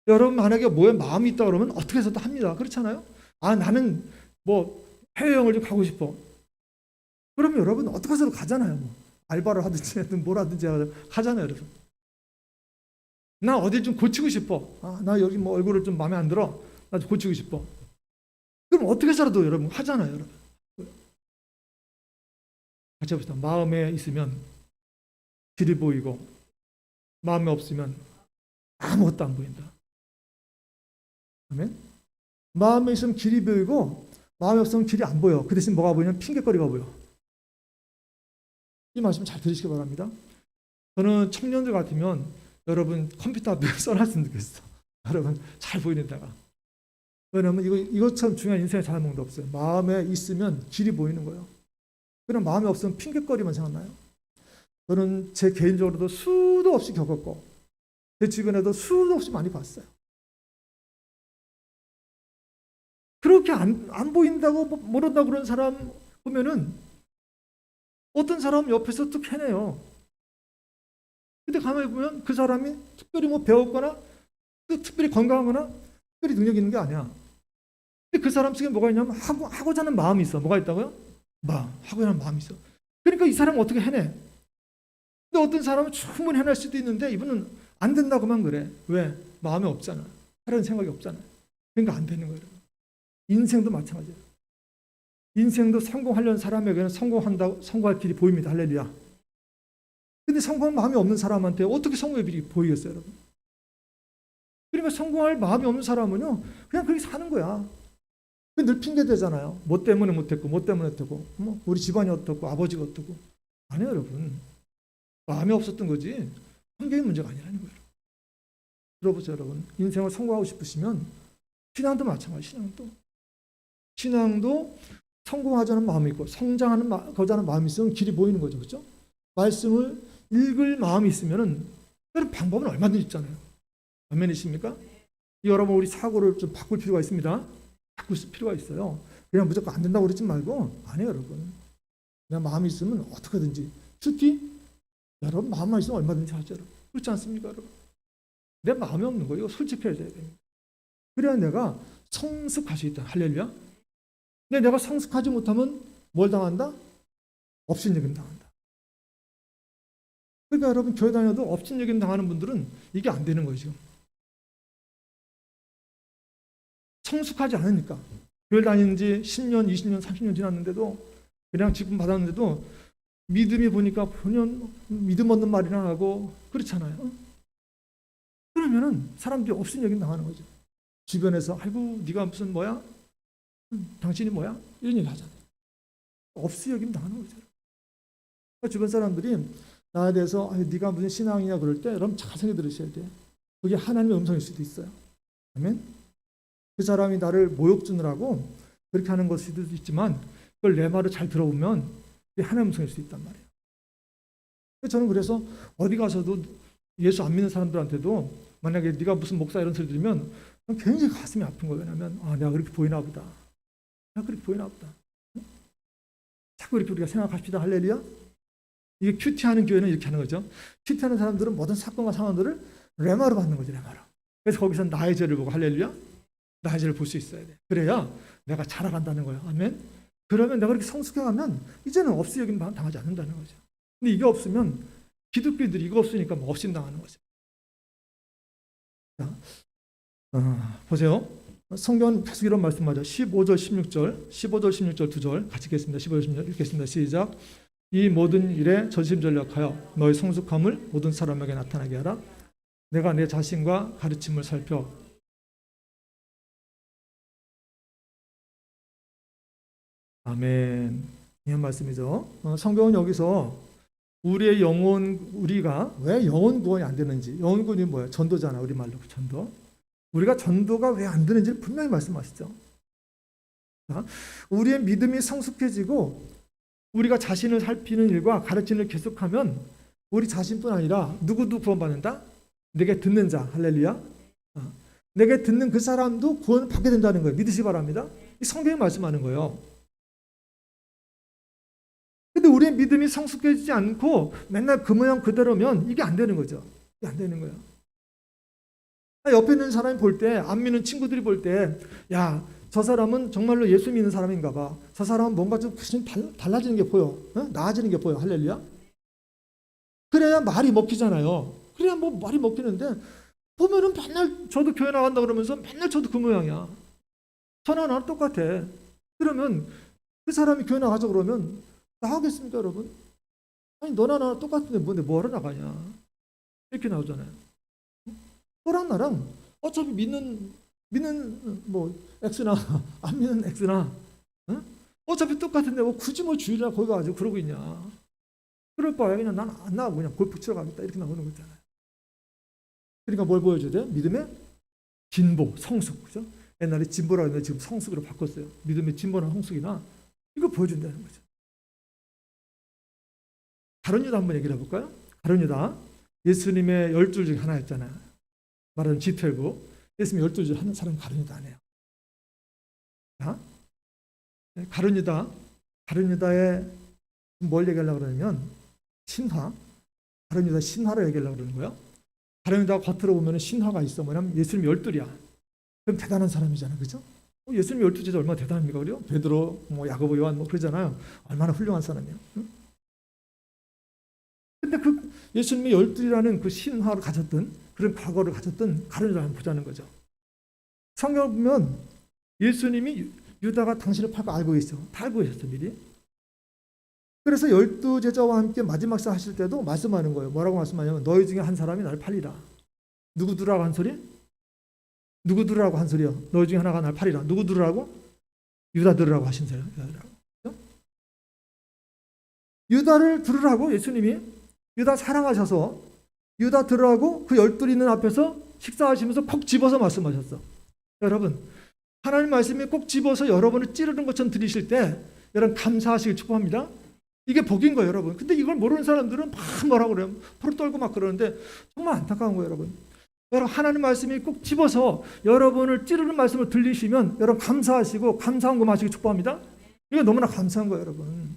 여러분 만약에 뭐에 마음이 있다 그러면 어떻게 해서도 합니다. 그렇잖아요. 아 나는 뭐 해외여행을 좀 가고 싶어. 그러면 여러분 어떻게 해서도 가잖아요. 뭐 알바를 하든지 뭘 하든지 가잖아요, 여러분. 나 어디 좀 고치고 싶어. 아, 나 여기 뭐 얼굴을 좀 마음에 안 들어. 나 좀 고치고 싶어. 그럼 어떻게 해서라도 여러분 하잖아요, 여러분. 같이 해봅시다. 마음에 있으면 길이 보이고 마음에 없으면 아무것도 안 보인다. 아멘. 마음에 있으면 길이 보이고 마음에 없으면 길이 안 보여. 그 대신 뭐가 보이냐면 핑계거리가 보여. 이 말씀 잘 들으시기 바랍니다. 저는 청년들 같으면 여러분 컴퓨터 앞에 써놨으면 좋겠어. 여러분 잘 보이는 데가. 왜냐하면 이것처럼 중요한 인생의 잘못도 없어요. 마음에 있으면 길이 보이는 거예요. 그럼 마음에 없으면 핑계거리만 생각나요. 저는 제 개인적으로도 수도 없이 겪었고 제 주변에도 수도 없이 많이 봤어요. 그렇게 안 보인다고 모른다고 그런 사람 보면은 어떤 사람 옆에서 뚝 해내요. 근데 가만히 보면 그 사람이 특별히 뭐 배웠거나 특별히 건강하거나 특별히 능력 있는 게 아니야. 근데 그 사람 속에 뭐가 있냐면 하고자 하는 마음이 있어. 뭐가 있다고요? 하고자 하는 마음이 있어. 그러니까 이 사람은 어떻게 해내? 근데 어떤 사람은 충분히 해낼 수도 있는데 이분은 안 된다고만 그래. 왜? 마음에 없잖아. 하려는 생각이 없잖아. 그러니까 안 되는 거예요. 인생도 마찬가지예요. 인생도 성공하려는 사람에게는 성공할 길이 보입니다. 할렐루야. 근데 성공할 마음이 없는 사람한테 어떻게 성공의 길이 보이겠어요, 여러분? 그러니까 성공할 마음이 없는 사람은요, 그냥 그렇게 사는 거야. 늘 핑계 대잖아요. 뭐 때문에 못했고, 뭐 때문에 못했고, 뭐 우리 집안이 어떻고, 아버지가 어떻고. 아니에요, 여러분. 마음이 없었던 거지, 환경의 문제가 아니라는 거예요. 들어보세요, 여러분. 인생을 성공하고 싶으시면, 신앙도 마찬가지, 신앙도 성공하자는 마음이 있고, 성장하고자 하는 마음이 있으면 길이 보이는 거죠, 그렇죠? 말씀을 읽을 마음이 있으면은, 방법은 얼마든지 있잖아요. 아멘이십니까? 여러분, 우리 사고를 좀 바꿀 필요가 있습니다. 바꿀 필요가 있어요. 그냥 무조건 안 된다고 그러지 말고, 아니에요, 여러분. 그냥 마음이 있으면 어떻게든지. 특히, 여러분, 마음만 있으면 얼마든지 하죠, 여러분. 그렇지 않습니까, 여러분? 내 마음이 없는 거예요. 솔직해져야 됩니다. 그래야 내가 성숙할 수 있다. 할렐루야. 근데 내가 성숙하지 못하면 뭘 당한다? 업신여김 당한다. 그러니까 여러분, 교회 다녀도 업신여김 당하는 분들은 이게 안 되는 거예요, 지금. 성숙하지 않으니까. 교회 다니는 지 10년, 20년, 30년 지났는데도 그냥 직분 받았는데도 믿음이 보니까 그냥 믿음 없는 말이나 하고 그렇잖아요. 그러면은 사람들이 업신여김 당하는 거죠. 주변에서 아이고 네가 무슨 뭐야? 당신이 뭐야? 이런 얘기 하잖아요. 업신여김 당하는 거죠. 그러니까 주변 사람들이 나에 대해서 네가 무슨 신앙이냐 그럴 때 여러분 자세히 들으셔야 돼요. 그게 하나님의 음성일 수도 있어요. 아멘. 그 사람이 나를 모욕 주느라고 그렇게 하는 것일 수도 있지만 그걸 내 말을 잘 들어보면 그게 하나님의 음성일 수 있단 말이에요. 저는 그래서 어디 가서도 예수 안 믿는 사람들한테도 만약에 네가 무슨 목사 이런 소리 들으면 굉장히 가슴이 아픈 거예요. 왜냐하면 내가 그렇게 보이나 보다. 내가 그렇게 보이나 보다. 자꾸 이렇게 우리가 생각합시다. 할렐루야. 이게 큐티하는 교회는 이렇게 하는 거죠. 큐티하는 사람들은 모든 사건과 상황들을 레마로 받는 거죠. 레마로. 그래서 거기서 나의 죄를 보고 할렐루야. 나의 죄를 볼 수 있어야 돼. 그래야 내가 자라간다는 거예요. 아멘. 그러면 내가 이렇게 성숙해가면 이제는 업신여김 당하지 않는다는 거죠. 근데 이게 없으면 기독교인들이 이거 없으니까 뭐 업신 당하는 거죠. 자, 보세요. 성경은 계속 이런 말씀하죠. 15절, 16절 두 절 같이 읽겠습니다. 15절, 16절 읽겠습니다. 시작. 이 모든 일에 전심전력하여 너의 성숙함을 모든 사람에게 나타나게 하라. 내가 내 자신과 가르침을 살펴 아멘. 중요한 말씀이죠. 성경은 여기서 우리의 영혼, 우리가 왜 영혼 구원이 안 되는지, 영혼 구원이 뭐예요? 전도잖아, 우리말로 전도. 우리가 전도가 왜 안 되는지를 분명히 말씀하시죠. 자, 우리의 믿음이 성숙해지고 우리가 자신을 살피는 일과 가르치는 일 계속하면 우리 자신뿐 아니라 누구도 구원받는다? 내게 듣는 자, 할렐루야. 내게 듣는 그 사람도 구원을 받게 된다는 거예요. 믿으시 바랍니다. 이 성경이 말씀하는 거예요. 근데 우리의 믿음이 성숙해지지 않고 맨날 그 모양 그대로면 이게 안 되는 거죠. 이게 안 되는 거예요. 옆에 있는 사람이 볼 때, 안 믿는 친구들이 볼 때, 야, 저 사람은 정말로 예수 믿는 사람인가 봐. 저 사람은 뭔가 좀 달라지는 게 보여. 나아지는 게 보여. 할렐루야. 그래야 말이 먹히잖아요. 그래야 뭐 말이 먹히는데 보면은 맨날 저도 교회 나간다 그러면서 맨날 저도 그 모양이야. 저나 나랑 똑같아. 그러면 그 사람이 교회 나가자 그러면 나가겠습니까, 여러분? 아니, 너나 나랑 똑같은데 뭐하러 나가냐? 이렇게 나오잖아요. 너랑 나랑 어차피 믿는 뭐 X나 안 믿는 X나 어차피 똑같은데 뭐 굳이 뭐 주일이나 거기 가가지고 그러고 있냐? 그럴 바에 그냥 난 안 나가고 그냥 골프 치러 가겠다 이렇게 나오는 거잖아요. 그러니까 뭘 보여줘야 돼요? 믿음의 진보, 성숙, 그죠? 옛날에 진보라고 했는데 지금 성숙으로 바꿨어요. 믿음의 진보나 성숙이나 이거 보여준다는 거죠. 가룟 유다 한번 얘기를 해볼까요? 가룟 유다 예수님의 12 중에 하나였잖아요. 말하는 G12 예수님 12 중에 한 사람이 가룟 유다네요. 자, 가룟 유다의 뭘 얘기하려고 그러냐면 신화, 가룟 유다 신화를 얘기하려고 그러는 거예요. 가룟 유다 겉으로 보면 신화가 있어. 뭐냐면 예수님 12이야. 그럼 대단한 사람이잖아요, 그죠? 예수님 12제자 얼마나 대단합니까, 그래요? 베드로, 뭐 야고보, 요한 뭐 그러잖아요. 얼마나 훌륭한 사람이에요. 응? 근데 그 예수님의 12이라는 그 신화를 가졌던 그런 과거를 가졌던 가룟 유다를 한번 보자는 거죠. 성경을 보면 예수님이 유다가 당신을 팔고 알고 있어. 다 알고 계셨어, 미리. 그래서 12제자와 함께 마지막 사 하실 때도 말씀하는 거예요. 뭐라고 말씀하냐면 너희 중에 한 사람이 나를 팔리라. 누구 들으라고 한 소리? 누구 들으라고 한 소리요? 너희 중에 하나가 나를 팔리라. 누구 들으라고? 유다 들으라고 하신 거예요. 유다를 들으라고 예수님이 유다 사랑하셔서 유다 들으라고 그 12 있는 앞에서 식사하시면서 콕 집어서 말씀하셨어. 여러분, 하나님 말씀이 꼭 집어서 여러분을 찌르는 것처럼 들으실 때 여러분 감사하시길 축복합니다. 이게 복인 거예요, 여러분. 근데 이걸 모르는 사람들은 막 뭐라고 그래요? 포로 떨고 막 그러는데 정말 안타까운 거예요, 여러분. 여러분, 하나님 말씀이 꼭 집어서 여러분을 찌르는 말씀을 들리시면 여러분 감사하시고 감사한 거 마시기 축복합니다. 이거 너무나 감사한 거예요, 여러분.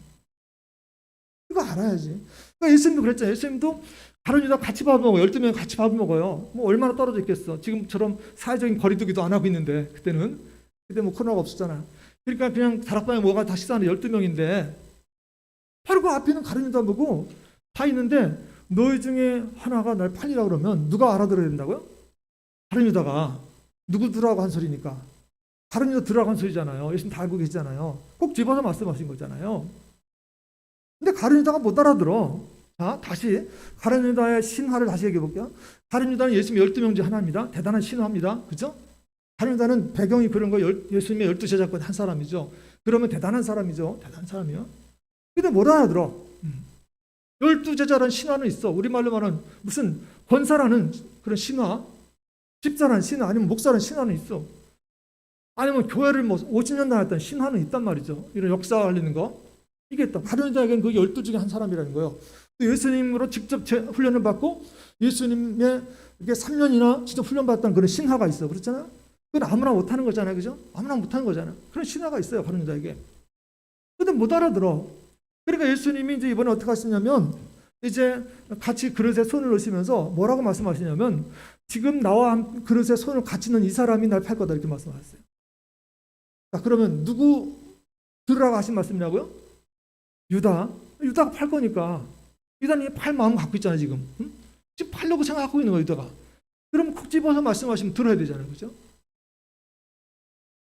이거 알아야지. 그러니까 예수님도 그랬잖아요. 예수님도 가룟 유다 같이 밥을 먹어요. 12명 같이 밥을 먹어요. 뭐 얼마나 떨어져 있겠어. 지금처럼 사회적인 거리두기도 안 하고 있는데 그때 뭐 코로나가 없었잖아. 그러니까 그냥 다락방에 모아가 다 식사하는 12명인데 바로 그 앞에는 가룟 유다 보고 다 있는데 너희 중에 하나가 날 팔리라 그러면 누가 알아들어야 된다고요? 가룟 유다가 누구 들으라고 한 소리니까. 가룟 유다 들으라고 한 소리잖아요. 예수님 다 알고 계시잖아요. 꼭 집어서 말씀하신 거잖아요. 근데 가룟 유다가 못 알아들어. 자, 다시 가룟 유다의 신화를 다시 얘기해 볼게요. 가룟 유다는 예수님 12명 중 하나입니다. 대단한 신화입니다. 그죠? 가룟 유다는 배경이 그런 거 예수님의 12제자 한 사람이죠. 그러면 대단한 사람이죠. 대단한 사람이요. 근데 못 알아들어. 12제자라는 신화는 있어. 우리말로 말하는 무슨 권사라는 그런 신화, 집사라는 신화, 아니면 목사라는 신화는 있어. 아니면 교회를 뭐 50년 다녔던 신화는 있단 말이죠. 이런 역사가 알리는 거. 이게 있다. 가룟 유다에게는 그 12 중에 한 사람이라는 거예요. 예수님으로 직접 훈련을 받고 예수님의 이게 3년이나 직접 훈련받았다는 그런 신화가 있어. 그렇잖아요? 그건 아무나 못하는 거잖아요. 그죠? 아무나 못하는 거잖아요. 그런 신화가 있어요. 가룟 유다에게. 근데 못 알아들어. 그러니까 예수님이 이제 이번에 어떻게 하시냐면 이제 같이 그릇에 손을 넣으시면서 뭐라고 말씀하시냐면 지금 나와 그릇에 손을 같이 넣은 이 사람이 날 팔 거다 이렇게 말씀하셨어요. 자, 그러면 누구 들으라고 하신 말씀이냐고요? 유다가 팔 거니까. 유다는 팔 마음 갖고 있잖아요, 지금. 응? 지금 팔려고 생각하고 있는 거예요, 유다가. 그럼 콕 집어서 말씀하시면 들어야 되잖아요, 그죠?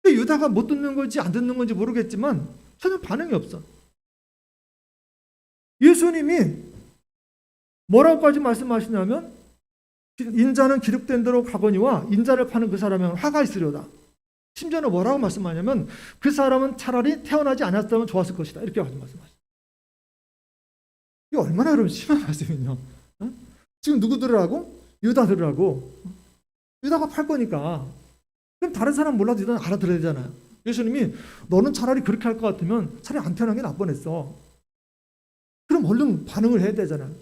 근데 유다가 못 듣는 건지 안 듣는 건지 모르겠지만 전혀 반응이 없어. 예수님이 뭐라고까지 말씀하시냐면 인자는 기록된 대로 가거니와 인자를 파는 그 사람에게는 화가 있으려다. 심지어는 뭐라고 말씀하냐면 그 사람은 차라리 태어나지 않았다면 좋았을 것이다. 이렇게 말씀하시죠. 이게 얼마나 여러분 심한 말씀이냐. 지금 누구들하고? 유다들하고. 유다가 팔 거니까. 그럼 다른 사람 몰라도 유다는 알아들어야 되잖아요. 예수님이 너는 차라리 그렇게 할 것 같으면 차라리 안 태어난 게 나을 뻔했어. 그럼 얼른 반응을 해야 되잖아요.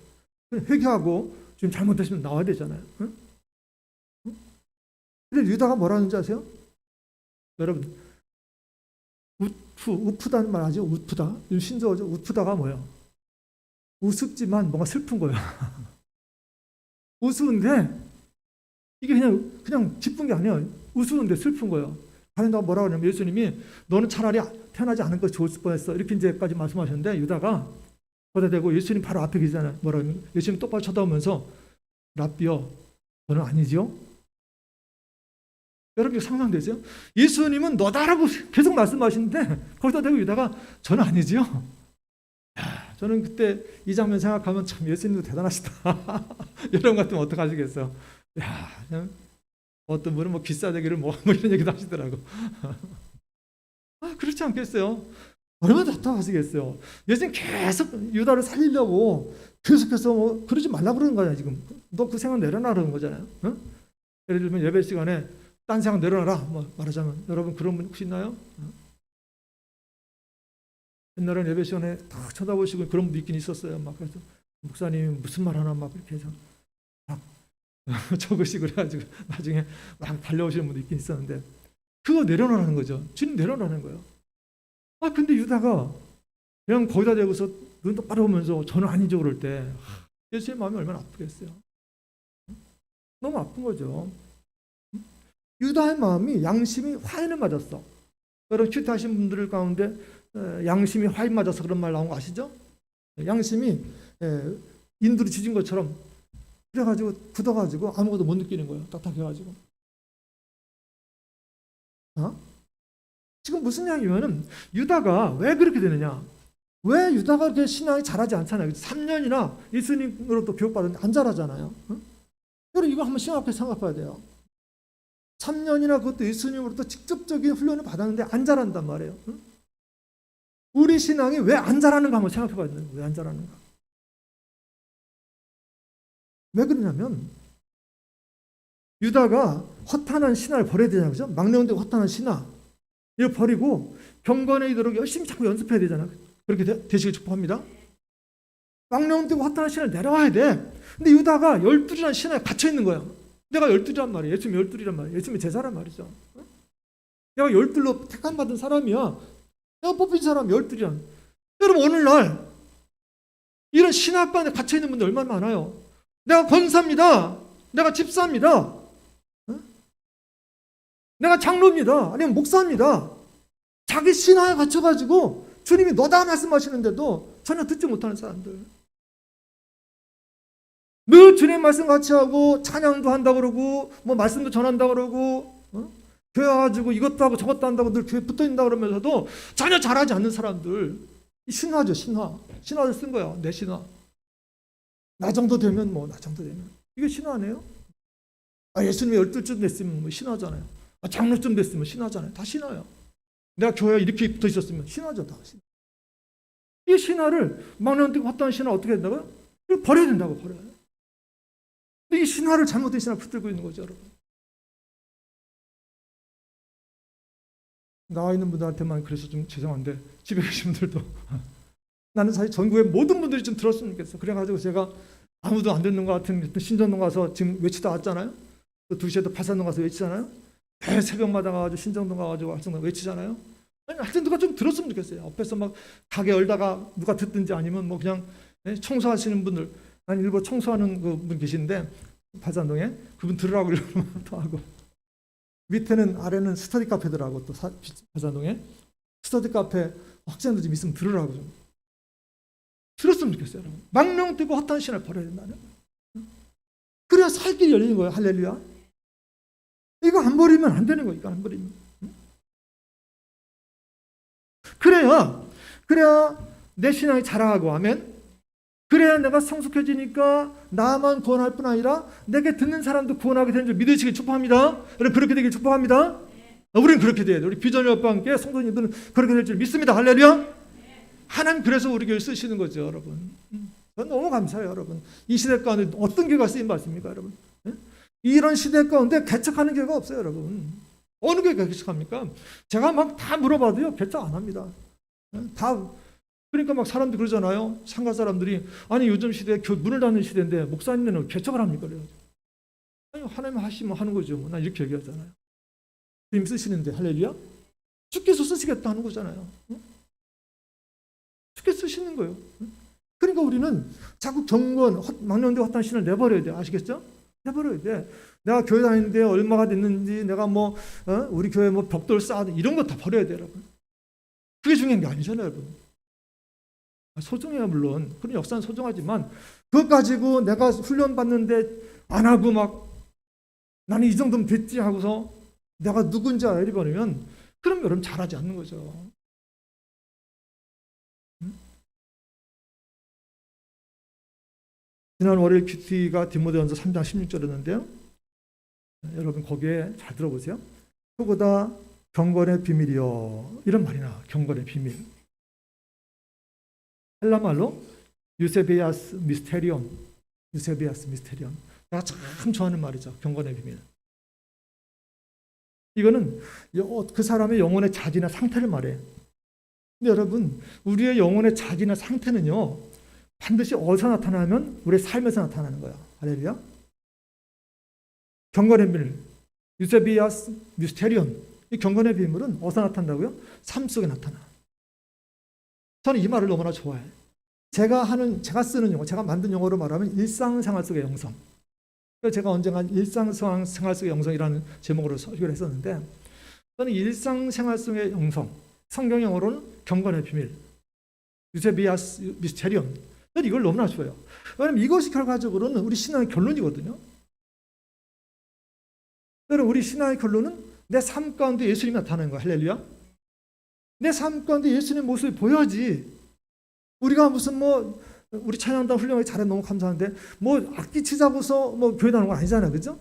회개하고 지금 잘못했으면 나와야 되잖아요. 응? 근데 유다가 뭐라는지 아세요? 여러분, 우프다는 말 아죠? 우프다. 신조어죠. 우프다가 뭐예요? 우습지만 뭔가 슬픈 거예요. 우스운데 이게 그냥 기쁜 게 아니에요. 우스운데 슬픈 거예요. 다른 데 뭐라고 하냐면 예수님이 너는 차라리 태어나지 않은 것이 좋을 뻔했어. 이렇게 이제까지 말씀하셨는데 유다가 거기다 대고 예수님 바로 앞에 계시잖아요. 뭐라고 하면 예수님 똑바로 쳐다보면서 랍비여, 저는 아니지요? 여러분 상상되세요? 예수님은 너다라고 계속 말씀하시는데 거기다 대고 유다가 저는 아니지요? 야, 저는 그때 이 장면 생각하면 참 예수님도 대단하시다. 여러분 같으면 어떡하시겠어요? 야, 그냥 어떤 분은 뭐 기싸대기를 뭐 이런 얘기도 하시더라고. 그렇지 않겠어요? 얼마나 답답하시겠어요? 예수님 계속 유다를 살리려고 계속해서 뭐 그러지 말라 그러는 거잖아요. 지금 너 그 생각 내려놔 그러는 거잖아요. 응? 예를 들면 예배 시간에 딴 생각 내려놔라 뭐 말하자면 여러분 그런 분 혹시 있나요? 옛날에는 예배 시간에 딱 쳐다보시고 그런 분도 있긴 있었어요. 막 그래서 목사님 무슨 말 하나 막 이렇게 해서 막 적으시고 그래가지고 나중에 막 달려오시는 분도 있긴 있었는데 그거 내려놓으라는 거죠. 주님 내려놓으라는 거예요. 근데 유다가 그냥 거기다 대고서 눈 똑바로 보면서 저는 아니죠 그럴 때 예수의 마음이 얼마나 아프겠어요. 너무 아픈 거죠. 유다의 마음이 양심이 화인을 맞았어. 여러분 큐트하신 분들 가운데 양심이 화인 맞아서 그런 말 나온 거 아시죠? 양심이 인두로 지진 것처럼 그래가지고 굳어가지고 아무것도 못 느끼는 거예요. 딱딱해가지고. 지금 무슨 이야기냐면은 유다가 왜 그렇게 되느냐? 왜 유다가 이렇게 신앙이 잘하지 않잖아요. 3년이나 예수님으로부터 교육받았는데 안 잘하잖아요. 여러분 이거 한번 심각하게 생각해야 돼요. 3년이나 그것도 예수님으로부터 직접적인 훈련을 받았는데 안 잘한단 말이에요. 우리 신앙이 왜 안 잘하는가 한번 생각해 봐야 돼요. 왜 안 잘하는가? 왜 그러냐면 유다가 허탄한 신화를 버려야 되잖아요. 그죠? 막내인데 허탄한 신화. 이거 버리고 경건에 이르도록 열심히 자꾸 연습해야 되잖아요. 그렇게 되시길 축복합니다. 막내인데 허탄한 신화를 내려와야 돼. 근데 유다가 12이라는 신화에 갇혀 있는 거예요. 내가 12란 말이에요. 예수님이 12란 말이에요. 예수님이 제자란 말이죠. 내가 12로 택함받은 사람이야. 내가 뽑힌 사람 12이란. 여러분 오늘날 이런 신학반에 갇혀 있는 분들 얼마나 많아요. 내가 권사입니다. 내가 집사입니다. 내가 장로입니다. 아니면 목사입니다. 자기 신화에 갇혀가지고 주님이 너다 말씀하시는데도 전혀 듣지 못하는 사람들. 늘 주님 말씀 같이 하고 찬양도 한다고 그러고 뭐 말씀도 전한다고 그러고 교회 와가지고 이것도 하고 저것도 한다고 늘 교회 붙어있다고 그러면서도 전혀 잘하지 않는 사람들. 이 신화죠. 신화를 쓴 거야. 내 신화. 나 정도 되면 뭐 나 정도 되면 이게 신화네요. 예수님이 12쯤 됐으면 뭐 신화잖아요. 장로쯤 됐으면 신화잖아요. 다 신화예요. 내가 교회에 이렇게 붙어 있었으면 신화죠. 다 신화. 이 신화를 막내한테 왔다는 신화 어떻게 된다고요? 이거 버려야 된다고 버려요. 근데 이 신화를 잘못된 신화 붙들고 있는 거죠, 여러분. 나와 있는 분들한테만 그래서 좀 죄송한데 집에 계신 분들도 나는 사실 전국의 모든 분들이 좀 들었으면 좋겠어. 그래가지고 제가 아무도 안 듣는 것 같은 신전동 가서 지금 외치다 왔잖아요. 또 2시에도 파산동 가서 외치잖아요. 매 새벽마다 가가지고 신정동 가가지고 활성동 외치잖아요. 아니, 하여튼 누가 좀 들었으면 좋겠어요. 옆에서 막 가게 열다가 누가 듣든지 아니면 뭐 그냥 청소하시는 분들, 아니 일부 청소하는 분 계신데 파산동에 그분 들으라고 이러면 또 하고 밑에는 아래는 스터디 카페들하고 또 파산동에 스터디 카페 학생들 좀 있으면 들으라고 좀 들었으면 좋겠어요. 여러분. 망령 뜨고 헛한 신을 버려야 된다는. 그래야 살 길이 열리는 거예요. 할렐루야. 이거 안 버리면 안 되는 거예요. 이거 안 버리면. 그래야 내 신앙이 자라가고 하면 그래야 내가 성숙해지니까 나만 구원할 뿐 아니라 내게 듣는 사람도 구원하게 되는 줄 믿으시길 축복합니다. 여러분 그렇게 되길 축복합니다. 우리는 그렇게 돼야 돼. 우리 비전의 오빠와 함께 성도님들은 그렇게 될 줄 믿습니다. 할렐루야. 하나님 그래서 우리 교회 쓰시는 거죠, 여러분. 저는 너무 감사해요, 여러분. 이 시대 가운데 어떤 교회가 쓰임 받습니까, 여러분? 예? 이런 시대 가운데 개척하는 교회가 없어요, 여러분. 어느 교회가 개척합니까? 제가 막 다 물어봐도요, 개척 안 합니다. 예? 다 그러니까 막 사람들이 그러잖아요. 상가 사람들이 아니 요즘 시대에 문을 닫는 시대인데 목사님은 개척을 합니까? 그래요. 아니 하나님 하시면 하는 거죠. 난 이렇게 얘기하잖아요. 주님 쓰시는데 할렐루야. 주께서 쓰시겠다 하는 거잖아요. 응? 주께서 쓰시는 거예요. 응? 그러니까 우리는 자꾸 경건, 망령되 헛한 신을 내버려야 돼. 아시겠죠? 내버려야 돼. 내가 교회 다니는데 얼마가 됐는지, 내가 우리 교회 벽돌 쌓아도 이런 거 다 버려야 돼, 여러분. 그게 중요한 게 아니잖아요, 여러분. 소중해요, 물론. 그런 역사는 소중하지만, 그것 가지고 내가 훈련 받는데 안 하고 막, 나는 이 정도면 됐지 하고서 내가 누군지 알아버리면, 그럼 여러분 잘하지 않는 거죠. 지난 월요일 큐티가 디모데전서 3장 16절이었는데요. 여러분 거기에 잘 들어보세요. 그보다 경건의 비밀이요. 이런 말이 나와. 경건의 비밀. 헬라말로 유세비아스 미스테리온. 유세비아스 미스테리온. 내가 참 좋아하는 말이죠. 경건의 비밀. 이거는 그 사람의 영혼의 자질이나 상태를 말해요. 근데 여러분, 우리의 영혼의 자질이나 상태는요, 반드시 어디서 나타나면 우리의 삶에서 나타나는 거야. 할렐루야. 경건의 비밀, 유세비아스 미스테리온. 이 경건의 비밀은 어디서 나타난다고요? 삶 속에 나타나. 저는 이 말을 너무나 좋아해요. 제가 쓰는 용어, 제가 만든 용어로 말하면 일상생활 속의 영성. 제가 언젠가 일상생활 속의 영성이라는 제목으로 설교를 했었는데, 저는 일상생활 속의 영성, 성경 영어로는 경건의 비밀, 유세비아스 미스테리온. 저는 이걸 너무나 좋아해요. 왜냐하면 이것이 결과적으로는 우리 신앙의 결론이거든요. 여러분, 우리 신앙의 결론은 내 삶 가운데 예수님이 나타나는 거야. 할렐루야. 내 삶 가운데 예수님의 모습이 보여야지. 우리가 무슨 우리 찬양단 훌륭하게 잘해 너무 감사한데 악기 치자고서 교회 나오는 건 아니잖아요. 그죠?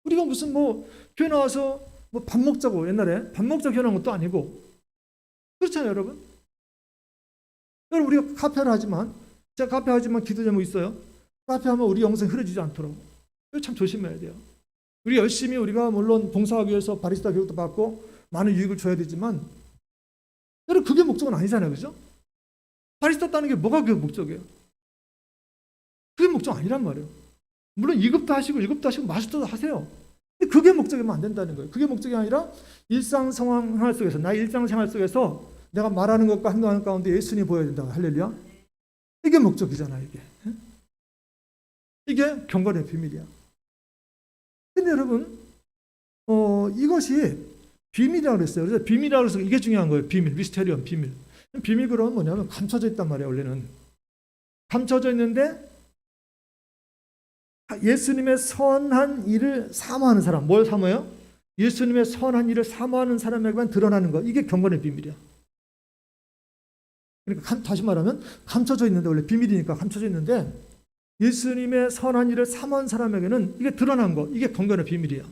우리가 무슨 교회 나와서 밥 먹자고 옛날에 밥 먹자고 교회 나온 것도 아니고 그렇잖아요, 여러분. 여러분 우리가 카페를 하지만 제가 카페 하지만 기도 제목 있어요. 카페 하면 우리 영성이 흐려지지 않도록 이거 참 조심해야 돼요. 우리 열심히 우리가 물론 봉사하기 위해서 바리스타 교육도 받고 많은 유익을 줘야 되지만 여러분 그게 목적은 아니잖아요. 그죠? 바리스타 따는 게 뭐가 그 목적이에요? 그게 목적 아니란 말이에요. 물론 2급도 하시고 1급도 하시고 마스터도 하세요. 근데 그게 목적이면 안 된다는 거예요. 그게 목적이 아니라 일상생활 속에서 나의 일상생활 속에서 내가 말하는 것과 행동하는 가운데 예수님이 보여야 된다고. 할렐루야. 이게 목적이잖아요. 이게 경건의 비밀이야. 근데 여러분 이것이 비밀이라고 그랬어요. 그래서 비밀이라고 해서 이게 중요한 거예요. 비밀, 미스테리온, 비밀. 비밀 그러면 뭐냐면 감춰져 있단 말이에요. 원래는 감춰져 있는데 예수님의 선한 일을 사모하는 사람. 뭘 사모해요? 예수님의 선한 일을 사모하는 사람에게만 드러나는 거. 이게 경건의 비밀이야. 그러니까 다시 말하면 감춰져 있는데, 원래 비밀이니까 감춰져 있는데 예수님의 선한 일을 사모하는 사람에게는 이게 드러난 거. 이게 경건의 비밀이야.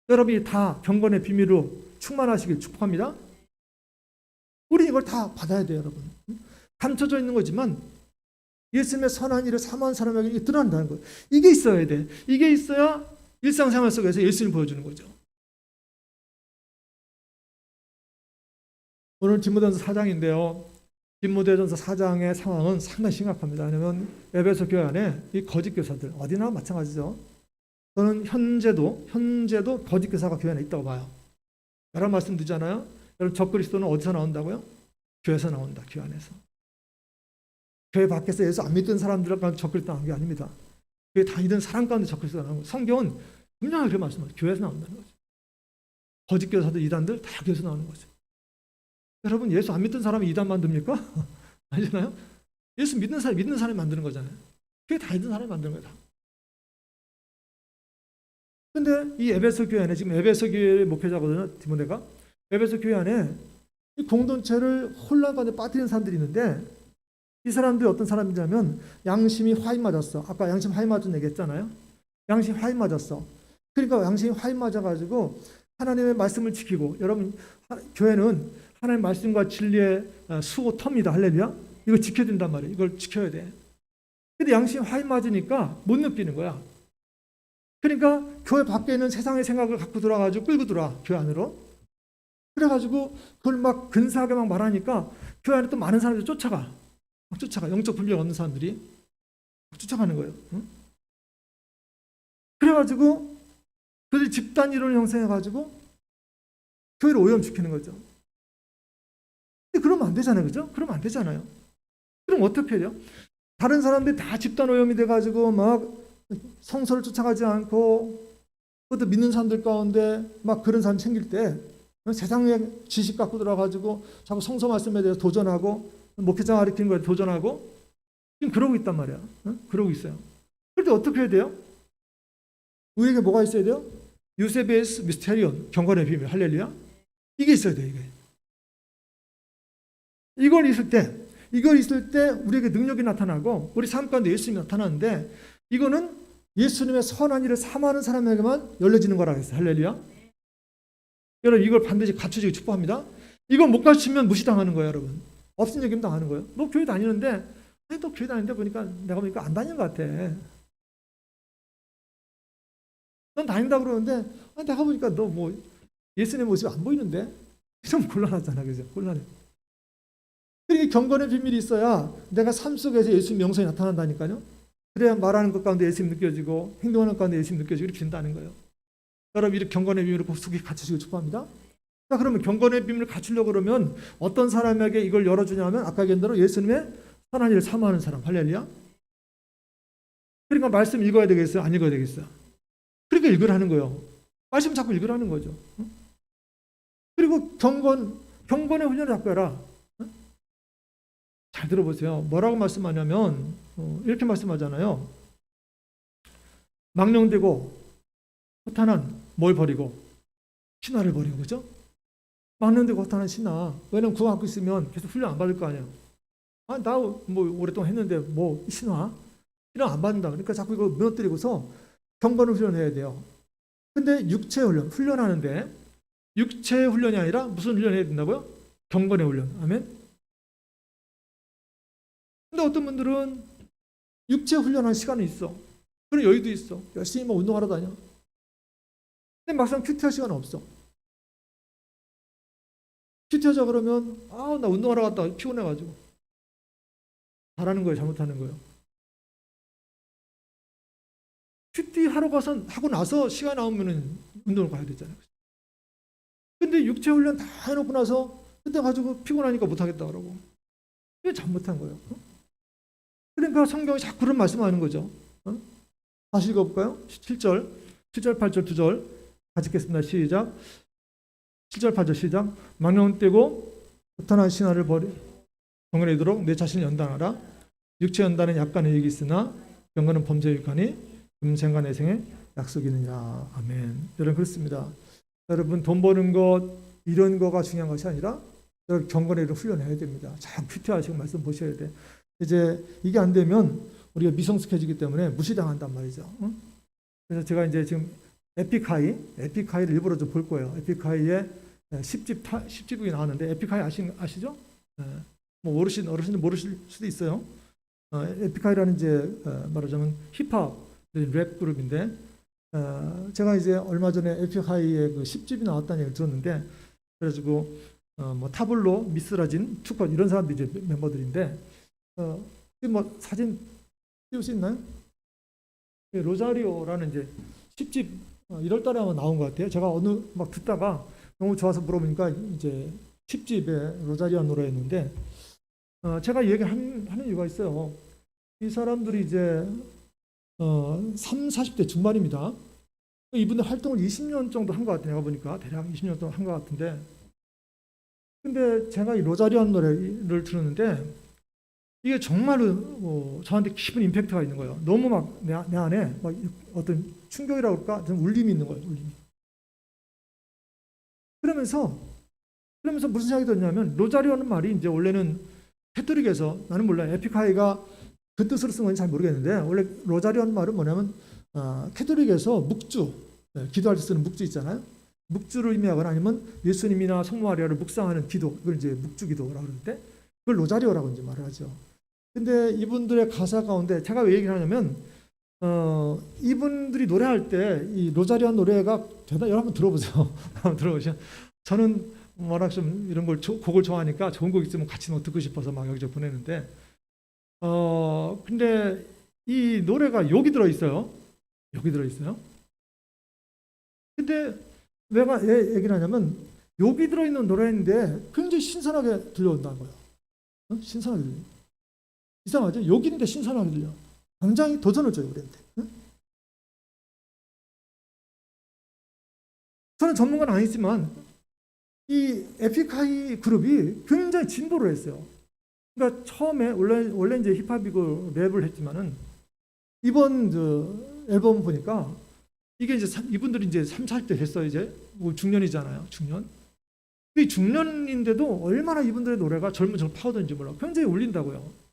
여러분이 다 경건의 비밀로 충만하시길 축복합니다. 우리 이걸 다 받아야 돼요, 여러분. 감춰져 있는 거지만 예수님의 선한 일을 사모하는 사람에게 이게 드러난다는 거예요. 이게 있어야 돼. 이게 있어야 일상생활 속에서 예수님 보여주는 거죠. 오늘 디모데전서 4장인데요. 디모데전서 4장의 상황은 상당히 심각합니다. 왜냐하면 에베소 교회 안에 이 거짓 교사들, 어디나 마찬가지죠. 저는 현재도 거짓 교사가 교회 안에 있다고 봐요. 여러 말씀 드리잖아요. 여러분 적그리스도는 어디서 나온다고요? 교회에서 나온다. 교회 안에서. 교회 밖에서 예수 안 믿던 사람들 가운데 적그리스도 나오는 게 아닙니다. 교회 다니던 사람 가운데 적그리스도가 나오는 거예요. 성경은 분명하게 그렇게 말씀하죠. 교회에서 나온다는 거죠. 거짓 교사들, 이단들 다 교회에서 나오는 거죠. 여러분 예수 안 믿던 사람이 이단 만듭니까? 아니잖아요. 예수 믿는 사람이 만드는 거잖아요. 교회 다니던 사람이 만드는 거예요. 근데 이 에베소 교회 안에 지금 에베소 교회의 목회자거든요. 디모데가. 에베소 교회 안에 이 공동체를 혼란 가운데 빠뜨리는 사람들이 있는데 이 사람들이 어떤 사람이냐면 양심이 화인 맞았어. 아까 양심 화인 맞은 얘기 했잖아요. 양심이 화인 맞았어. 그러니까 양심이 화인 맞아가지고 하나님의 말씀을 지키고, 여러분 교회는 하나님의 말씀과 진리의 수호터입니다. 할렐루야. 이거 지켜야 된단 말이에요. 이걸 지켜야 돼. 근데 양심이 화인 맞으니까 못 느끼는 거야. 그러니까 교회 밖에 있는 세상의 생각을 갖고 들어와가지고 끌고 들어와, 교회 안으로. 그래가지고 그걸 막 근사하게 막 말하니까 교회 안에 또 많은 사람들이 쫓아가. 막 쫓아가. 영적 분별 없는 사람들이 막 쫓아가는 거예요. 응? 그래가지고 그들이 집단 이론을 형성해가지고 교회를 오염시키는 거죠. 근데 그러면 안 되잖아요. 그죠? 그러면 안 되잖아요. 그럼 어떻게 해요? 다른 사람들이 다 집단 오염이 돼가지고 막 성서를 쫓아가지 않고 그것도 믿는 사람들 가운데 막 그런 사람 생길 때 세상의 지식 갖고 들어가지고 자꾸 성서 말씀에 대해서 도전하고 목회자 가르치는 거에 도전하고 지금 그러고 있단 말이야. 그러고 있어요. 그런데 어떻게 해야 돼요? 우리에게 뭐가 있어야 돼요? 유세베스 미스테리온, 경건의 비밀, 할렐루야. 이게 있어야 돼. 이걸 있을 때 우리에게 능력이 나타나고 우리 삶 가운데 예수님이 나타나는데, 이거는 예수님의 선한 일을 사모하는 사람에게만 열려지는 거라고 했어요. 할렐루야. 여러분 이걸 반드시 갖추시기 축복합니다. 이걸 못 갖추면 무시당하는 거예요. 여러분 없은 얘기면 당하는 거예요. 너 교회 다니는데, 아니 너 교회 다니는데 보니까 내가 보니까 안 다니는 것 같아. 넌 다닌다고 그러는데, 아니 내가 보니까 너 뭐 예수님의 모습이 안 보이는데. 좀 곤란하잖아. 그죠? 곤란해. 그러니까 경건의 비밀이 있어야 내가 삶 속에서 예수님 명성이 나타난다니까요. 그래야 말하는 것 가운데 예수님 느껴지고 행동하는 것 가운데 예수님 느껴지고 이렇게 된다는 거예요. 여러분 이렇게 경건의 비밀을 속에 갖추시고 축복합니다. 자, 그러면 경건의 비밀을 갖추려고 그러면 어떤 사람에게 이걸 열어주냐면 아까 얘기한 대로 예수님의 선한 일을 사모하는 사람. 할렐루야. 그러니까 말씀 읽어야 되겠어요? 안 읽어야 되겠어요? 그러니까 읽으라는 거예요. 말씀 자꾸 읽으라는 거죠. 그리고 경건의 훈련을 자꾸 해라. 잘 들어보세요. 뭐라고 말씀하냐면 이렇게 말씀하잖아요. 망령되고 허탄한 뭘 버리고 신화를 버리고, 그죠? 망령되고 허탄한 신화. 왜냐면 그거 갖고 있으면 계속 훈련 안 받을 거 아니에요. 아, 나 뭐 오랫동안 했는데 뭐 신화 안 받는다. 그러니까 자꾸 이거 무너뜨리고서 경건을 훈련해야 돼요. 근데 육체 훈련하는데 육체 훈련이 아니라 무슨 훈련해야 된다고요? 경건의 훈련. 아멘. 근데 어떤 분들은 육체 훈련할 시간은 있어. 그런 여유도 있어. 열심히 막 운동하러 다녀. 근데 막상 큐티할 시간은 없어. 큐티하자 그러면 나 운동하러 갔다 피곤해가지고. 잘하는 거예요? 잘못하는 거예요? 큐티 하러 하고 나서 시간 나오면은 운동을 가야 되잖아요. 근데 육체 훈련 다 해놓고 나서 그때 가지고 피곤하니까 못하겠다 그러고. 이게 잘못한 거예요. 그러니까 성경이 자꾸 그런 말씀하는 거죠. 다시 읽어볼까요? 7절, 8절, 2절 같이 읽겠습니다. 시작. 7절, 8절 시작. 망령 떼고 허탄한 신화를 버리 경건에 이르도록 내 자신을 연단하라. 육체 연단은 약간의 이익이 있으나 경건은 범죄의 육하니 금생과 내생의 약속이느니라. 아멘. 여러분 그렇습니다. 여러분 돈 버는 것 이런 거가 중요한 것이 아니라 여러분 경건의 일을 훈련해야 됩니다. 잘 큐티하시고 말씀 보셔야 돼. 이제 이게 안 되면 우리가 미성숙해지기 때문에 무시당한단 말이죠. 그래서 제가 이제 지금 에픽하이를 일부러 좀 볼 거예요. 에픽하이의 10집이 나왔는데, 에픽하이 아시죠? 뭐 어르신들 모르실 수도 있어요. 에픽하이라는 이제 말하자면 힙합 랩 그룹인데, 제가 이제 얼마 전에 에픽하이의 그 10집이 나왔다는 얘기를 들었는데, 그래가지고 뭐 타블로, 미스라진, 투컷 이런 사람들이 이제 멤버들인데, 뭐 사진 띄울 수 있나요? 로자리오라는 이제 10집 1월 달에 아마 나온 것 같아요. 제가 어느 막 듣다가 너무 좋아서 물어보니까 이제 10집에 로자리오 노래였는데, 제가 얘기하는 이유가 있어요. 이 사람들이 이제 40대 중반입니다. 이분들 활동을 20년 정도 한 것 같아요. 내가 보니까 대략 20년 동안 한 것 같은데, 근데 제가 이 로자리오 노래를 들었는데 이게 정말로 저한테 깊은 임팩트가 있는 거예요. 너무 막 내 안에 막 어떤 충격이라고 할까? 좀 울림이 있는 거예요. 울림이. 그러면서 무슨 생각이 들었냐면, 로자리오는 말이 이제 원래는 캐톨릭에서, 나는 몰라요. 에픽하이가 그 뜻으로 쓴 건지 잘 모르겠는데, 원래 로자리오는 말은 뭐냐면 캐톨릭에서 묵주, 기도할 때 쓰는 묵주 있잖아요. 묵주를 의미하거나 아니면 예수님이나 성모 마리아를 묵상하는 기도, 이걸 이제 묵주기도라고 그러는데 그걸 로자리오라고 이제 말을 하죠. 근데 이분들의 가사 가운데 제가 왜 얘기를 하냐면 이분들이 노래할 때 이 로자리오 노래가 대단히 여러분 들어보세요. 한번 들어보시죠. 저는 워낙 좀 이런 걸 곡을 좋아하니까 좋은 곡 있으면 같이 뭐 듣고 싶어서 막 여기저기 보내는데 근데 이 노래가 여기 들어 있어요. 여기 들어 있어요. 근데 왜 얘기를 하냐면 여기 들어 있는 노래인데 굉장히 신선하게 들려온다는 거예요. 신선하게 들려. 이상하죠? 여기 있는데 신선하게 들려. 굉장히 도전을 줘요, 우리한테. 저는 전문가는 아니지만 이 에픽하이 그룹이 굉장히 진보를 했어요. 그러니까 처음에 원래 이제 힙합이고 랩을 했지만은 이번 앨범 보니까 이게 이제 이분들이 이제 30대 됐어요. 이제 중년이잖아요. 중년. 이 중년인데도 얼마나 이분들의 노래가 젊은 파워든지 몰라. 굉장히 울린다고요.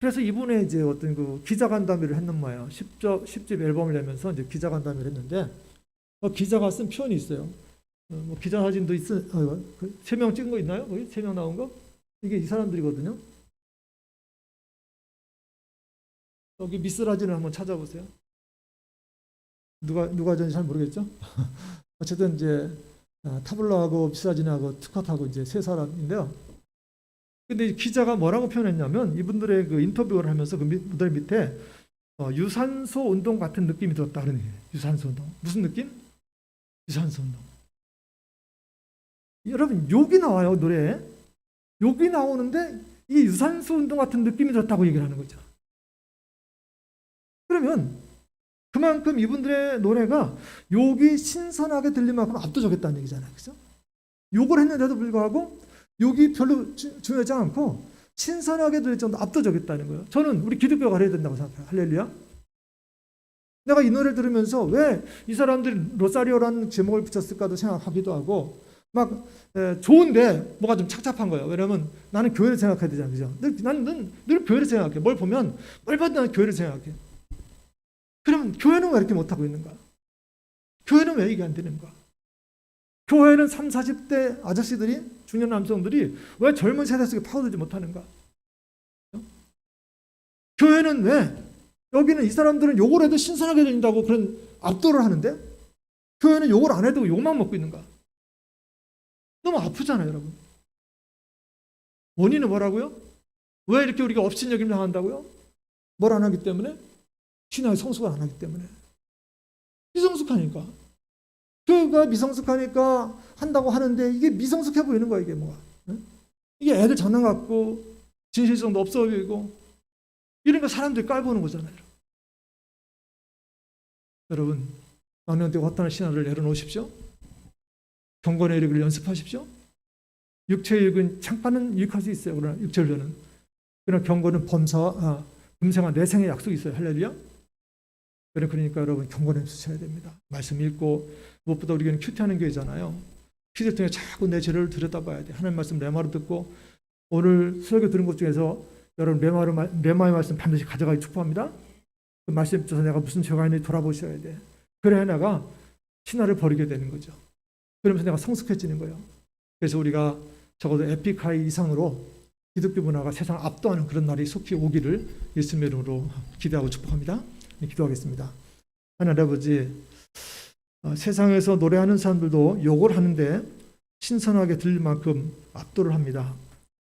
그래서 이분의 이제 어떤 그 기자간담회를 했는 거예요. 10집 앨범을 내면서 이제 기자간담회를 했는데 기자가 쓴 표현이 있어요. 뭐 기자 사진도 있어. 3명 찍은 거 있나요? 거기 3명 나온 거? 이게 이 사람들이거든요. 여기 미스라진을 한번 찾아보세요. 누가 전지 잘 모르겠죠? 어쨌든 이제 타블로하고 미스라진하고 투컷하고 이제 3사람인데요. 근데 기자가 뭐라고 표현했냐면 이분들의 그 인터뷰를 하면서 그 무대 밑에 유산소 운동 같은 느낌이 들었다 그러네. 유산소 운동. 무슨 느낌? 유산소 운동. 여러분 여기 나와요, 노래에. 여기 나오는데 이게 유산소 운동 같은 느낌이 들었다고 얘기를 하는 거죠. 그러면 그만큼 이분들의 노래가 욕이 신선하게 들릴 만큼 압도적이었다는 얘기잖아요. 그죠? 욕을 했는데도 불구하고 욕이 별로 중요하지 않고 신선하게 들릴 정도 압도적이었다는 거예요. 저는 우리 기독교가 그래야 된다고 생각해요. 할렐루야. 내가 이 노래를 들으면서 왜 이 사람들이 로사리오라는 제목을 붙였을까도 생각하기도 하고 막 좋은데 뭐가 좀 착잡한 거예요. 왜냐하면 나는 교회를 생각해야 되잖아요. 그죠? 나는 늘 교회를 생각해. 뭘 보면 뭘 봐도 나는 교회를 생각해. 그러면 교회는 왜 이렇게 못하고 있는가? 교회는 왜 이게 안 되는가? 교회는 30, 40대 아저씨들이, 중년 남성들이 왜 젊은 세대 속에 파고들지 못하는가? 교회는 왜 여기는 이 사람들은 욕을 해도 신선하게 들린다고 그런 압도를 하는데 교회는 욕을 안 해도 욕만 먹고 있는가? 너무 아프잖아요, 여러분. 원인은 뭐라고요? 왜 이렇게 우리가 업신여김 당한다고요? 뭘 안 하기 때문에? 신앙의 성숙을 안 하기 때문에. 미성숙하니까. 교회가 미성숙하니까 한다고 하는데 이게 미성숙해 보이는 거야, 이게 뭐가. 이게 애들 장난 같고 진실성도 없어 보이고 이러니까 사람들이 깔보는 거잖아요. 여러분, 막년되고 허탄한 신앙을 내려놓으십시오. 경건의 이력을 연습하십시오. 육체의 이력은 잠깐은 유익할 수 있어요. 그러나 육체를 저는. 그러나 경건은 범사와 금생과 내생의 약속이 있어요. 할렐루야. 그러니까 여러분 경건에 쓰셔야 됩니다. 말씀 읽고 무엇보다 우리는 큐티하는 교회잖아요. 퀴즈를 통해 자꾸 내 죄를 들여다봐야 돼. 하나님 말씀 레마로 듣고 오늘 설교 들은 것 중에서 여러분 레마의 말씀 반드시 가져가기 축복합니다. 그 말씀 줘서 내가 무슨 죄가 있는지 돌아보셔야 돼. 그래야 내가 신화를 버리게 되는 거죠. 그러면서 내가 성숙해지는 거예요. 그래서 우리가 적어도 에픽하이 이상으로 기독교 문화가 세상을 압도하는 그런 날이 속히 오기를 예수님의 이름으로 기대하고 축복합니다. 기도하겠습니다. 하나님 아버지, 세상에서 노래하는 사람들도 욕을 하는데 신선하게 들릴 만큼 압도를 합니다.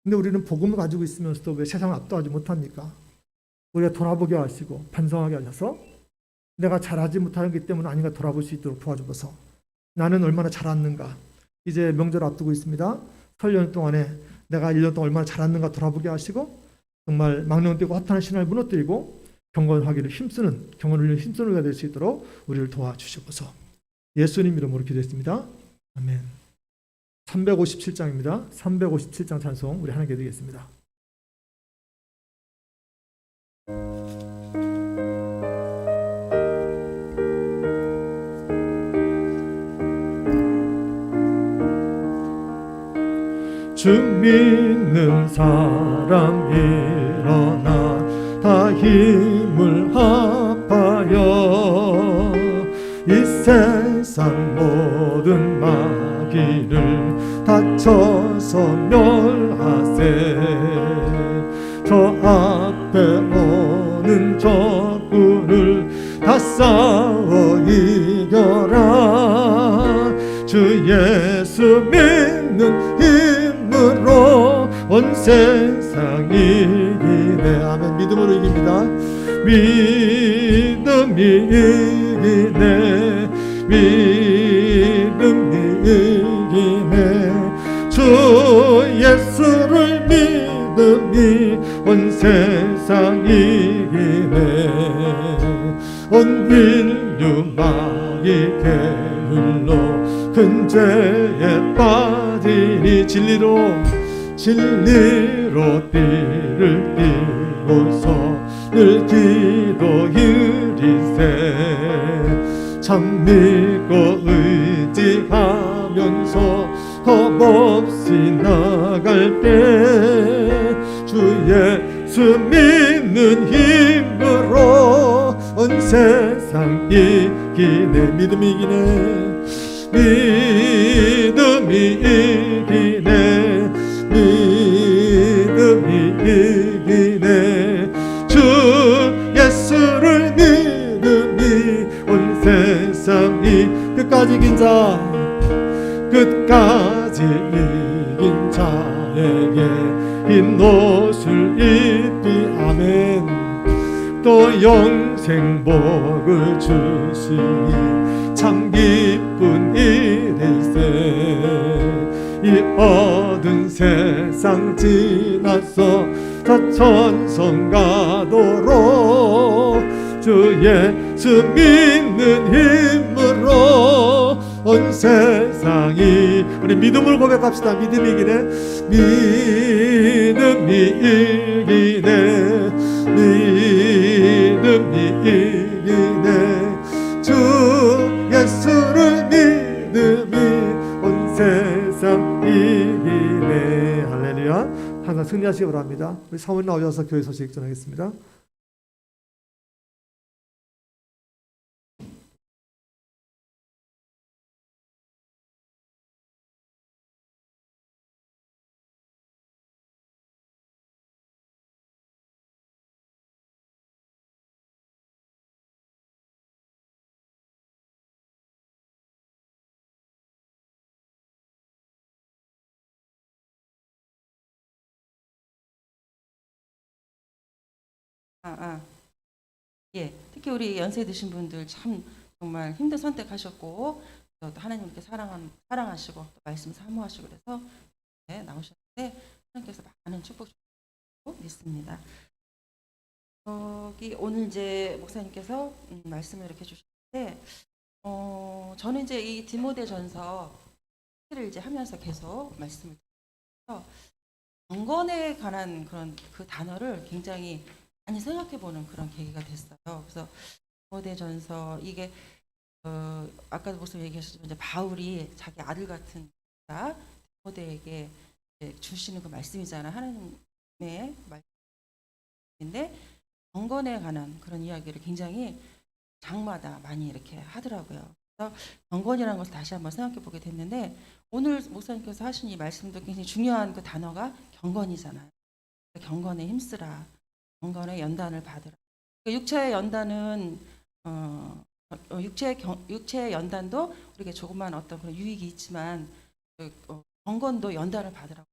근데 우리는 복음을 가지고 있으면서도 왜 세상을 압도하지 못합니까? 우리가 돌아보게 하시고 반성하게 하셔서 내가 잘하지 못하기 때문에 아닌가 돌아볼 수 있도록 도와주셔서 나는 얼마나 잘했는가. 이제 명절 앞두고 있습니다. 설 연 동안에 내가 1년 동안 얼마나 잘했는가 돌아보게 하시고 정말 망령되고 허탄한 신앙을 무너뜨리고 경건하기를 힘쓰는 경건을 힘쓰는 우리가 될 수 있도록 우리를 도와주시옵소서. 예수님 이름으로 기도했습니다. 아멘. 357장입니다. 357장 찬송 우리 하나님께 드리겠습니다. 주 믿는 사람 일어나 다 힘을 합 세상 모든 마귀를 다쳐서 멸하세. 저 앞에 오는 적군을 다 싸워 이겨라. 주 예수 믿는 힘으로 온 세상 이기네. 아멘. 믿음으로 이깁니다. 믿음이 이기네. 믿음이 이기네. 주 예수를 믿음이 온 세상 이기네. 온 인류 마귀 게을러 큰 죄에 빠지니 진리로 띠를 띠고서 늘 기도이리세. 참 믿고 의지하면서 겁없이 나갈 때 주 예수 믿는 힘으로 온 세상 이기네. 믿음이 이기네. 믿음이 이기네. 믿음이 이기네. 주 예수를 믿음이 온 세상이 끝까지 이긴 자, 끝까지 이긴 자에게 흰 옷을 입히 아멘. 또 영생 복을 주시니 참 기쁜 일일세. 이 얻은 세상 지나서 저 천성 가도록 주 예수 믿는 힘으로 온 세상이 우리 믿음으로 고백합시다. 믿음이 이기네. 믿음이 이기네. 믿음이 이기네. 주 예수를 믿음이 온 세상 이기네. 할렐루야. 항상 승리하시기 바랍니다. 우리 사모님 나오셔서 교회 소식 전하겠습니다. 예, 특히 우리 연세 드신 분들 참 정말 힘든 선택하셨고 또 하나님께 사랑하시고 또 말씀 사모하시고 그래서 네, 나오셨는데 하나님께서 많은 축복 주시고 믿습니다. 오늘 이제 목사님께서 말씀을 이렇게 주셨는데 저는 이제 이 디모데전서를 이제 하면서 계속 말씀을 드려서 경건에 관한 그런 그 단어를 굉장히 많이 생각해보는 그런 계기가 됐어요. 그래서 디모데전서 이게 아까도 목사님 얘기하셨지만 이제 바울이 자기 아들 같은 디모데에게 주시는 그 말씀이잖아요. 하나님의 말씀인데 경건에 관한 그런 이야기를 굉장히 장마다 많이 이렇게 하더라고요. 그래서 경건이라는 것을 다시 한번 생각해보게 됐는데 오늘 목사님께서 하신 이 말씀도 굉장히 중요한 그 단어가 경건이잖아요. 경건에 힘쓰라. 경건의 연단을 받으라. 육체의 연단은 육체의 연단도 우리에게 조그만 어떤 그런 유익이 있지만 경건도 연단을 받으라고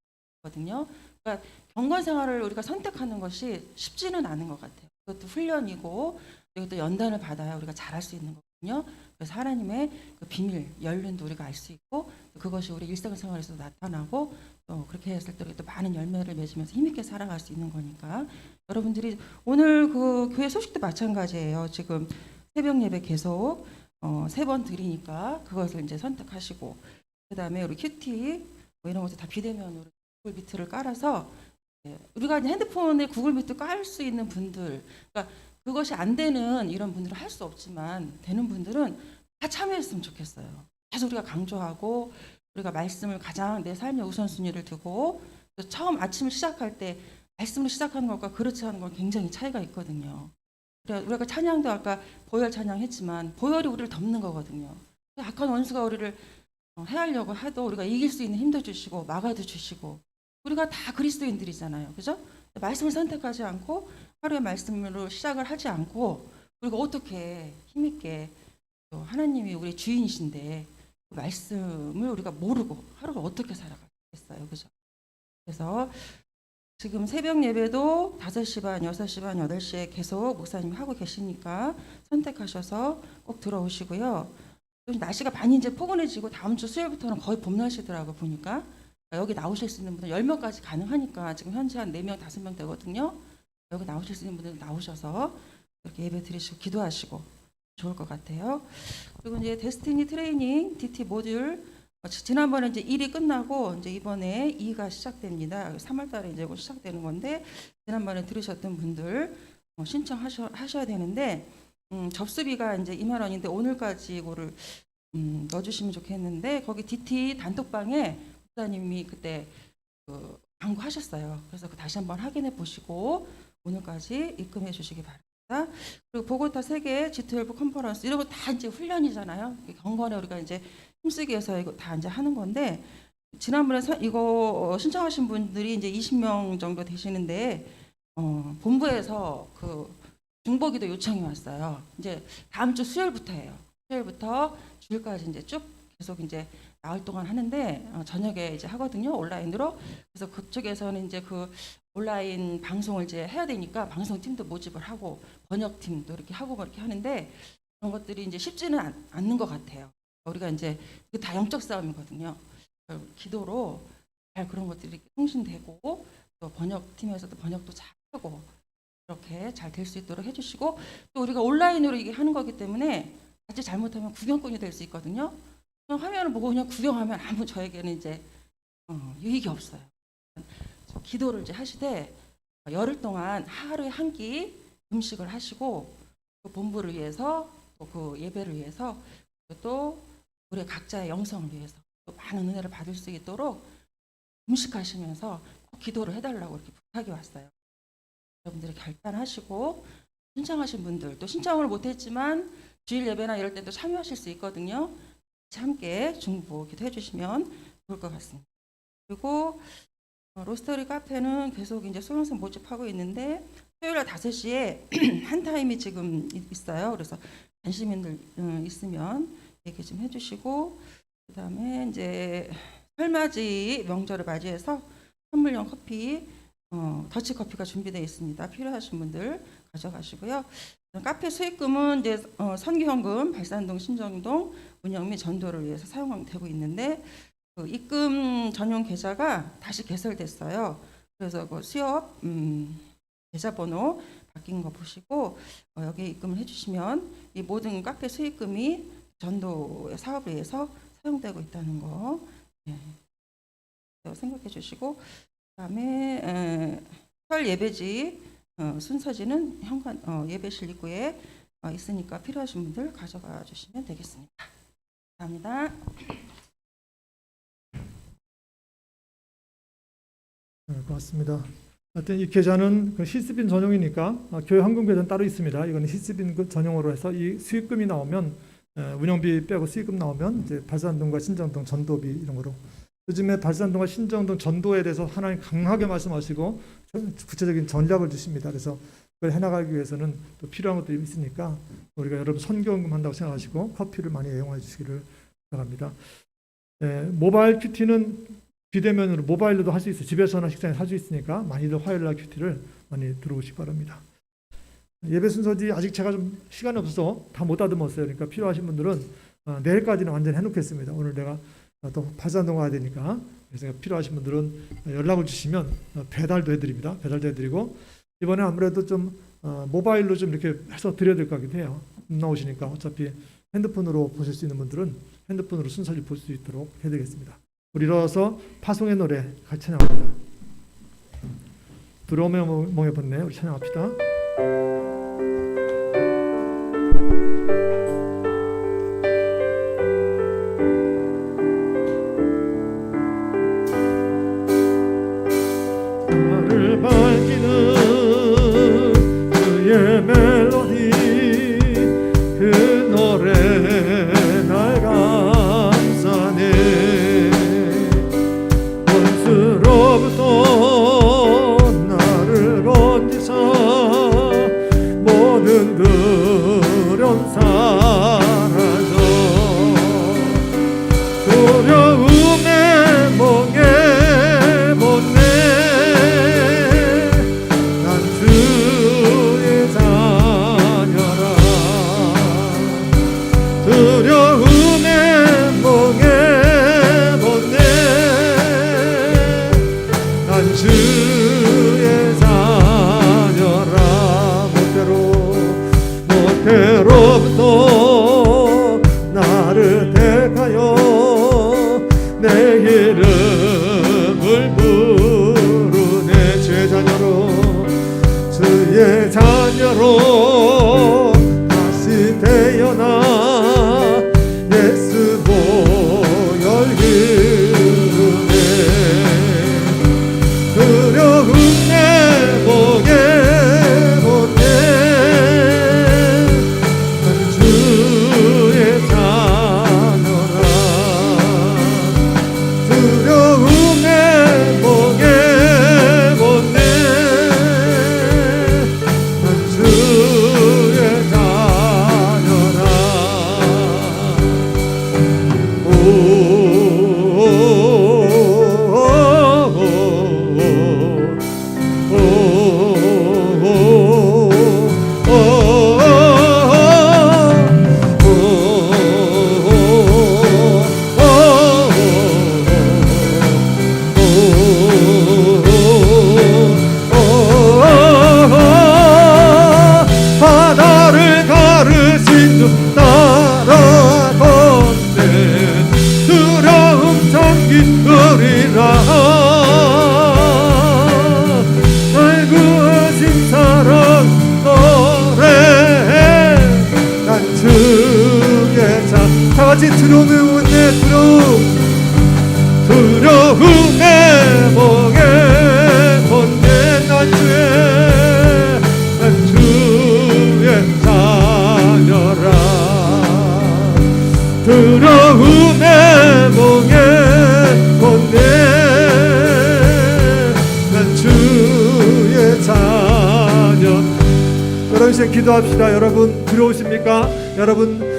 하거든요. 그러니까 경건 생활을 우리가 선택하는 것이 쉽지는 않은 것 같아요. 그것도 훈련이고 이것도 연단을 받아야 우리가 잘할 수 있는 거거든요. 그래서 하나님의 그 비밀, 연륜도 우리가 알 수 있고 그것이 우리 일상생활에서 나타나고 또 그렇게 했을 때 또 많은 열매를 맺으면서 힘있게 살아갈 수 있는 거니까 여러분들이 오늘 그 교회 소식도 마찬가지예요. 지금 새벽 예배 계속 3번 드리니까 그것을 이제 선택하시고 그다음에 우리 큐티 뭐 이런 것들 다 비대면으로 구글 미트를 깔아서 우리가 이제 핸드폰에 구글 미트 깔 수 있는 분들, 그러니까 그것이 안 되는 이런 분들은 할 수 없지만 되는 분들은 다 참여했으면 좋겠어요. 계속 우리가 강조하고 우리가 말씀을 가장 내 삶의 우선순위를 두고 또 처음 아침을 시작할 때 말씀을 시작하는 것과 그렇지 않은 건 굉장히 차이가 있거든요. 우리가 찬양도 아까 보혈 찬양했지만 보혈이 우리를 덮는 거거든요. 악한 원수가 우리를 해하려고 해도 우리가 이길 수 있는 힘도 주시고 막아도 주시고 우리가 다 그리스도인들이잖아요. 그죠? 말씀을 선택하지 않고 하루의 말씀으로 시작을 하지 않고 우리가 어떻게 힘있게 또 하나님이 우리 주인이신데 그 말씀을 우리가 모르고 하루를 어떻게 살아가겠어요. 그죠? 그래서 지금 새벽 예배도 5시 반, 6시 반, 8시에 계속 목사님이 하고 계시니까 선택하셔서 꼭 들어오시고요. 또 날씨가 많이 이제 포근해지고 다음 주 수요일부터는 거의 봄 날씨더라고 보니까 여기 나오실 수 있는 분들 10명까지 가능하니까 지금 현재 한 4명, 5명 되거든요. 여기 나오실 수 있는 분들 나오셔서 이렇게 예배 드리시고 기도하시고 좋을 것 같아요. 그리고 이제 데스티니 트레이닝 DT 모듈 지난번에 이제 1이 끝나고 이제 이번에 2가 시작됩니다. 3월달에 이제 곧 시작되는 건데 지난번에 들으셨던 분들 신청하셔야 되는데 접수비가 이제 2만 원인데 오늘까지 이거를 넣어주시면 좋겠는데 거기 DT 단톡방에 목사님이 그때 광고하셨어요. 그래서 다시 한번 확인해 보시고 오늘까지 입금해 주시기 바랍니다. 그리고 보고타 세계 G12 컨퍼런스 이런 거 다 이제 훈련이잖아요. 경건에 우리가 이제 힘쓰기 위해서 이거 다 이제 하는 건데 지난번에 이거 신청하신 분들이 이제 20명 정도 되시는데 본부에서 그 중보기도 요청이 왔어요. 이제 다음 주 수요일부터예요. 수요일부터 주일까지 이제 쭉 계속 이제 나흘 동안 하는데 저녁에 이제 하거든요. 온라인으로. 그래서 그쪽에서는 이제 그 온라인 방송을 이제 해야 되니까 방송팀도 모집을 하고 번역팀도 이렇게 하고 이렇게 하는데 그런 것들이 이제 쉽지는 않는 것 같아요. 우리가 이제 다 영적 싸움이거든요. 기도로 잘 그런 것들이 통신되고 또 번역팀에서도 번역도 잘하고 이렇게 잘 될 수 있도록 해주시고 또 우리가 온라인으로 이게 하는 거기 때문에 같이 잘못하면 구경꾼이 될 수 있거든요. 그냥 화면을 보고 그냥 구경하면 아무 저에게는 이제 유익이 없어요. 기도를 이제 하시되 열흘 동안 하루에 한 끼 음식을 하시고 그 본부를 위해서 또 그 예배를 위해서 또 우리 각자의 영성을 위해서 또 많은 은혜를 받을 수 있도록 음식하시면서 꼭 기도를 해달라고 이렇게 부탁이 왔어요. 여러분들이 결단하시고 신청하신 분들 또 신청을 못했지만 주일 예배나 이럴 때도 참여하실 수 있거든요. 함께 중보 기도해 주시면 좋을 것 같습니다. 그리고 로스터리 카페는 계속 이제 수강생 모집하고 있는데 토요일 5시에 한 타임이 지금 있어요. 그래서 관심인들 있으면 얘기 좀 해주시고 그다음에 이제 설맞이 명절을 맞이해서 선물용 커피 더치 커피가 준비되어 있습니다. 필요하신 분들 가져가시고요. 카페 수익금은 이제 선교현금 발산동 신정동 운영 및 전도를 위해서 사용되고 있는데 그 입금 전용 계좌가 다시 개설됐어요. 그래서 그 수협 계좌번호 바뀐 거 보시고 여기에 입금을 해주시면 이 모든 카페 수익금이 전도 사업을 위해서 사용되고 있다는 거 생각해 주시고 그다음에 설 예배지 순서지는 현관 예배실 입구에 있으니까 필요하신 분들 가져가 주시면 되겠습니다. 감사합니다. 네, 고맙습니다. 하여튼 이 계좌는 그 시스빈 전용이니까 교회 헌금 계좌는 따로 있습니다. 이거는 시스빈 전용으로 해서 이 수익금이 나오면 운영비 빼고 수익금 나오면 이제 발산동과 신정동 전도비 이런 거로 요즘에 발산동과 신정동 전도에 대해서 하나님 강하게 말씀하시고 구체적인 전략을 주십니다. 그래서 그걸 해나가기 위해서는 또 필요한 것들이 있으니까 우리가 여러분 선교헌금 한다고 생각하시고 커피를 많이 애용해 주시기를 바랍니다. 모바일 큐티는 비대면으로 모바일로도 할 수 있어요. 집에서나 식장에서 할 수 있으니까 많이들 화요일날 큐티를 많이 들어오시기 바랍니다. 예배 순서지 아직 제가 좀 시간이 없어서 다 못 다듬었어요. 그러니까 필요하신 분들은 내일까지는 완전히 해놓겠습니다. 오늘 내가 또 발산동 가야 되니까 그래서 필요하신 분들은 연락을 주시면 배달도 해드립니다. 배달도 해드리고 이번에 아무래도 좀 모바일로 좀 이렇게 해서 드려야 될 것 같긴 해요. 못 나오시니까 어차피 핸드폰으로 보실 수 있는 분들은 핸드폰으로 순서를 볼 수 있도록 해드리겠습니다. 우리 일어서 파송의 노래 같이 찬양합니다. 두려움의 멍에 벗네 우리 찬양합시다. 나를 밝히는 그의 멜로디 내 이름을 부르네. 주의 자녀로 주의 자녀로 다시 태어나 예수 보혈 흐르네. 두려움 내복에 못내 난 주의 자녀라. 두려움 내복에 못내 난 주의 자녀라. 바다를 가르신 주 따라건대 두려움 잠기으리라. 날 구하신 사랑 노래해. 난 주의 자. 다같이 두려움에 웃네. 두려움에 목에 건네. 난 주의 자녀라. 두려움에 목에 건네. 난 주의 자녀. 여러분 이제 기도합시다. 여러분 두려우십니까? 여러분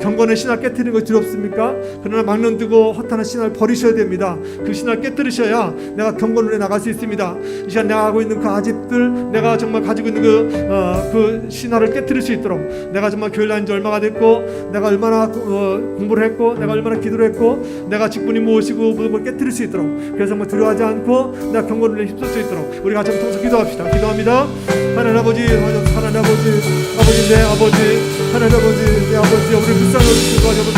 경건의 신앙 깨뜨리는 거 두렵습니까? 그러나 막론 두고 허탄한 신앙을 버리셔야 됩니다. 그 신앙을 깨뜨리셔야 내가 경건으로 나갈 수 있습니다. 이 시간 내가 하고 있는 그 아집들, 내가 정말 가지고 있는 그 신앙을 깨뜨릴 수 있도록, 내가 정말 교회를 다닌 지 얼마가 됐고, 내가 얼마나 공부를 했고, 내가 얼마나 기도를 했고, 내가 직분이 무엇이고 모든 걸 깨뜨릴 수 있도록, 그래서 정말 두려워하지 않고 내가 경건을 힘쓸 수 있도록 우리 같이 통해서 기도합시다. 기도합니다. 하나님 아버지, 하나님 아버지, 아버지 내 아버지, 하나님 아버지, 내 아버지, 우리 불쌍히 여기시고 하나님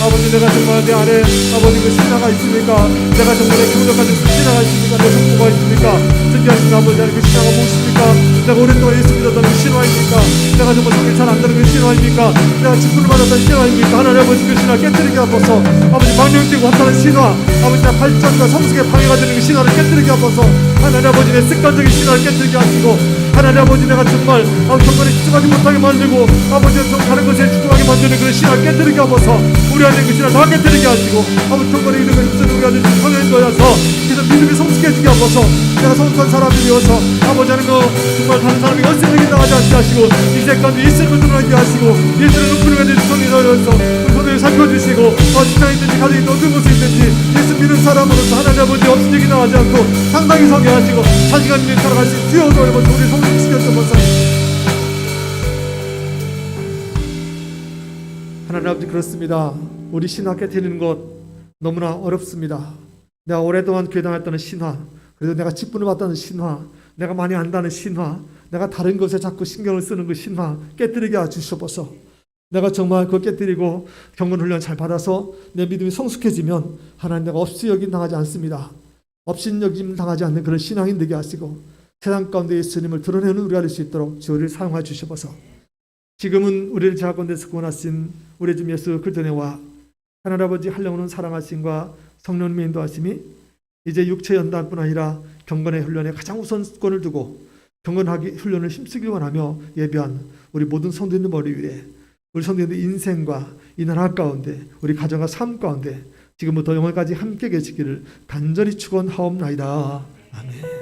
아버지, 내가 정말 내 안에 아버지 그 신화가 있습니까? 내가 정말 내 교육까지 신화가 있습니까? 내 성부가 있습니까? 특별하신 아버지 안에 그 신화가 무엇입니까? 내가 오랫동안 예수 믿었던 그 신화입니까? 내가 정말 성경 잘안 되는 그 신화입니까? 내가 직분을 받았던 신화입니까? 하나님 아버지 그 신화 깨뜨리게 하소서. 아버지 망령되고 허탄한 신화, 아버지 내 발전과 성숙에 방해가 되는 그 신화를 깨뜨리게 하소서. 하나님 아버지 내 습관적인 신화를 깨뜨리게 하시고, 하나님 아버지 내가 정말 경건에 집중하지 못하게 만들고 아버지 좀 다른 것에 집중하게 만드는 그런 신앙 깨뜨리게 하셔서 우리 안에 그 신앙 다 깨뜨리게 하시고, 아버지 경건에 이름을 힘쓰는 우리 안에 성령이 되어서 그래서 믿음이 성숙해지게 하셔서 내가 성숙한 사람이 되어서 아버지 하는 거 정말 다른 사람이 어색하게 나가지 않게 하시고 이제까지 예수님을 드러나게 하시고 예수를 높이는 것에 성령이 되어서 우리 손을 살펴주시고 직장에 있든지 가정에 있든 어떤 곳에 있든지 예수 믿는 사람으로서 하나님 아버지 없은 얘기 나가지 않고 상당히 서게 하시고 자신감 있는 살아갈 수 있는 주여 우리 성숙시켰던 하나님 아버지 그렇습니다. 우리 신화 깨뜨리는 것 너무나 어렵습니다. 내가 오랫동안 교회 다녔다는 신화, 그래도 내가 직분을 받다는 신화, 내가 많이 안다는 신화, 내가 다른 것에 자꾸 신경을 쓰는 그 신화 깨뜨리게 해주셔서 내가 정말 그걸 깨뜨리고 경건 훈련 잘 받아서 내 믿음이 성숙해지면 하나님 내가 없이 여김 당하지 않습니다. 없이 여김 당하지 않는 그런 신앙인 되게 하시고 세상 가운데 예수님을 드러내는 우리가 될 수 있도록 주를 사용해 주셔서 지금은 우리를 제 가운데서 구원하신 우리 주 예수 그리스도의 은혜와 하나님 아버지 한량없는 사랑하심과 성령님의 인도하심이 이제 육체 연단뿐 아니라 경건의 훈련에 가장 우선권을 두고 경건하기 훈련을 힘쓰기 원하며 예배한 우리 모든 성도님들 머리 위에 우리 성도님들 인생과 이 나라 가운데 우리 가정과 삶 가운데 지금부터 영원까지 함께 계시기를 간절히 축원하옵나이다. 아멘.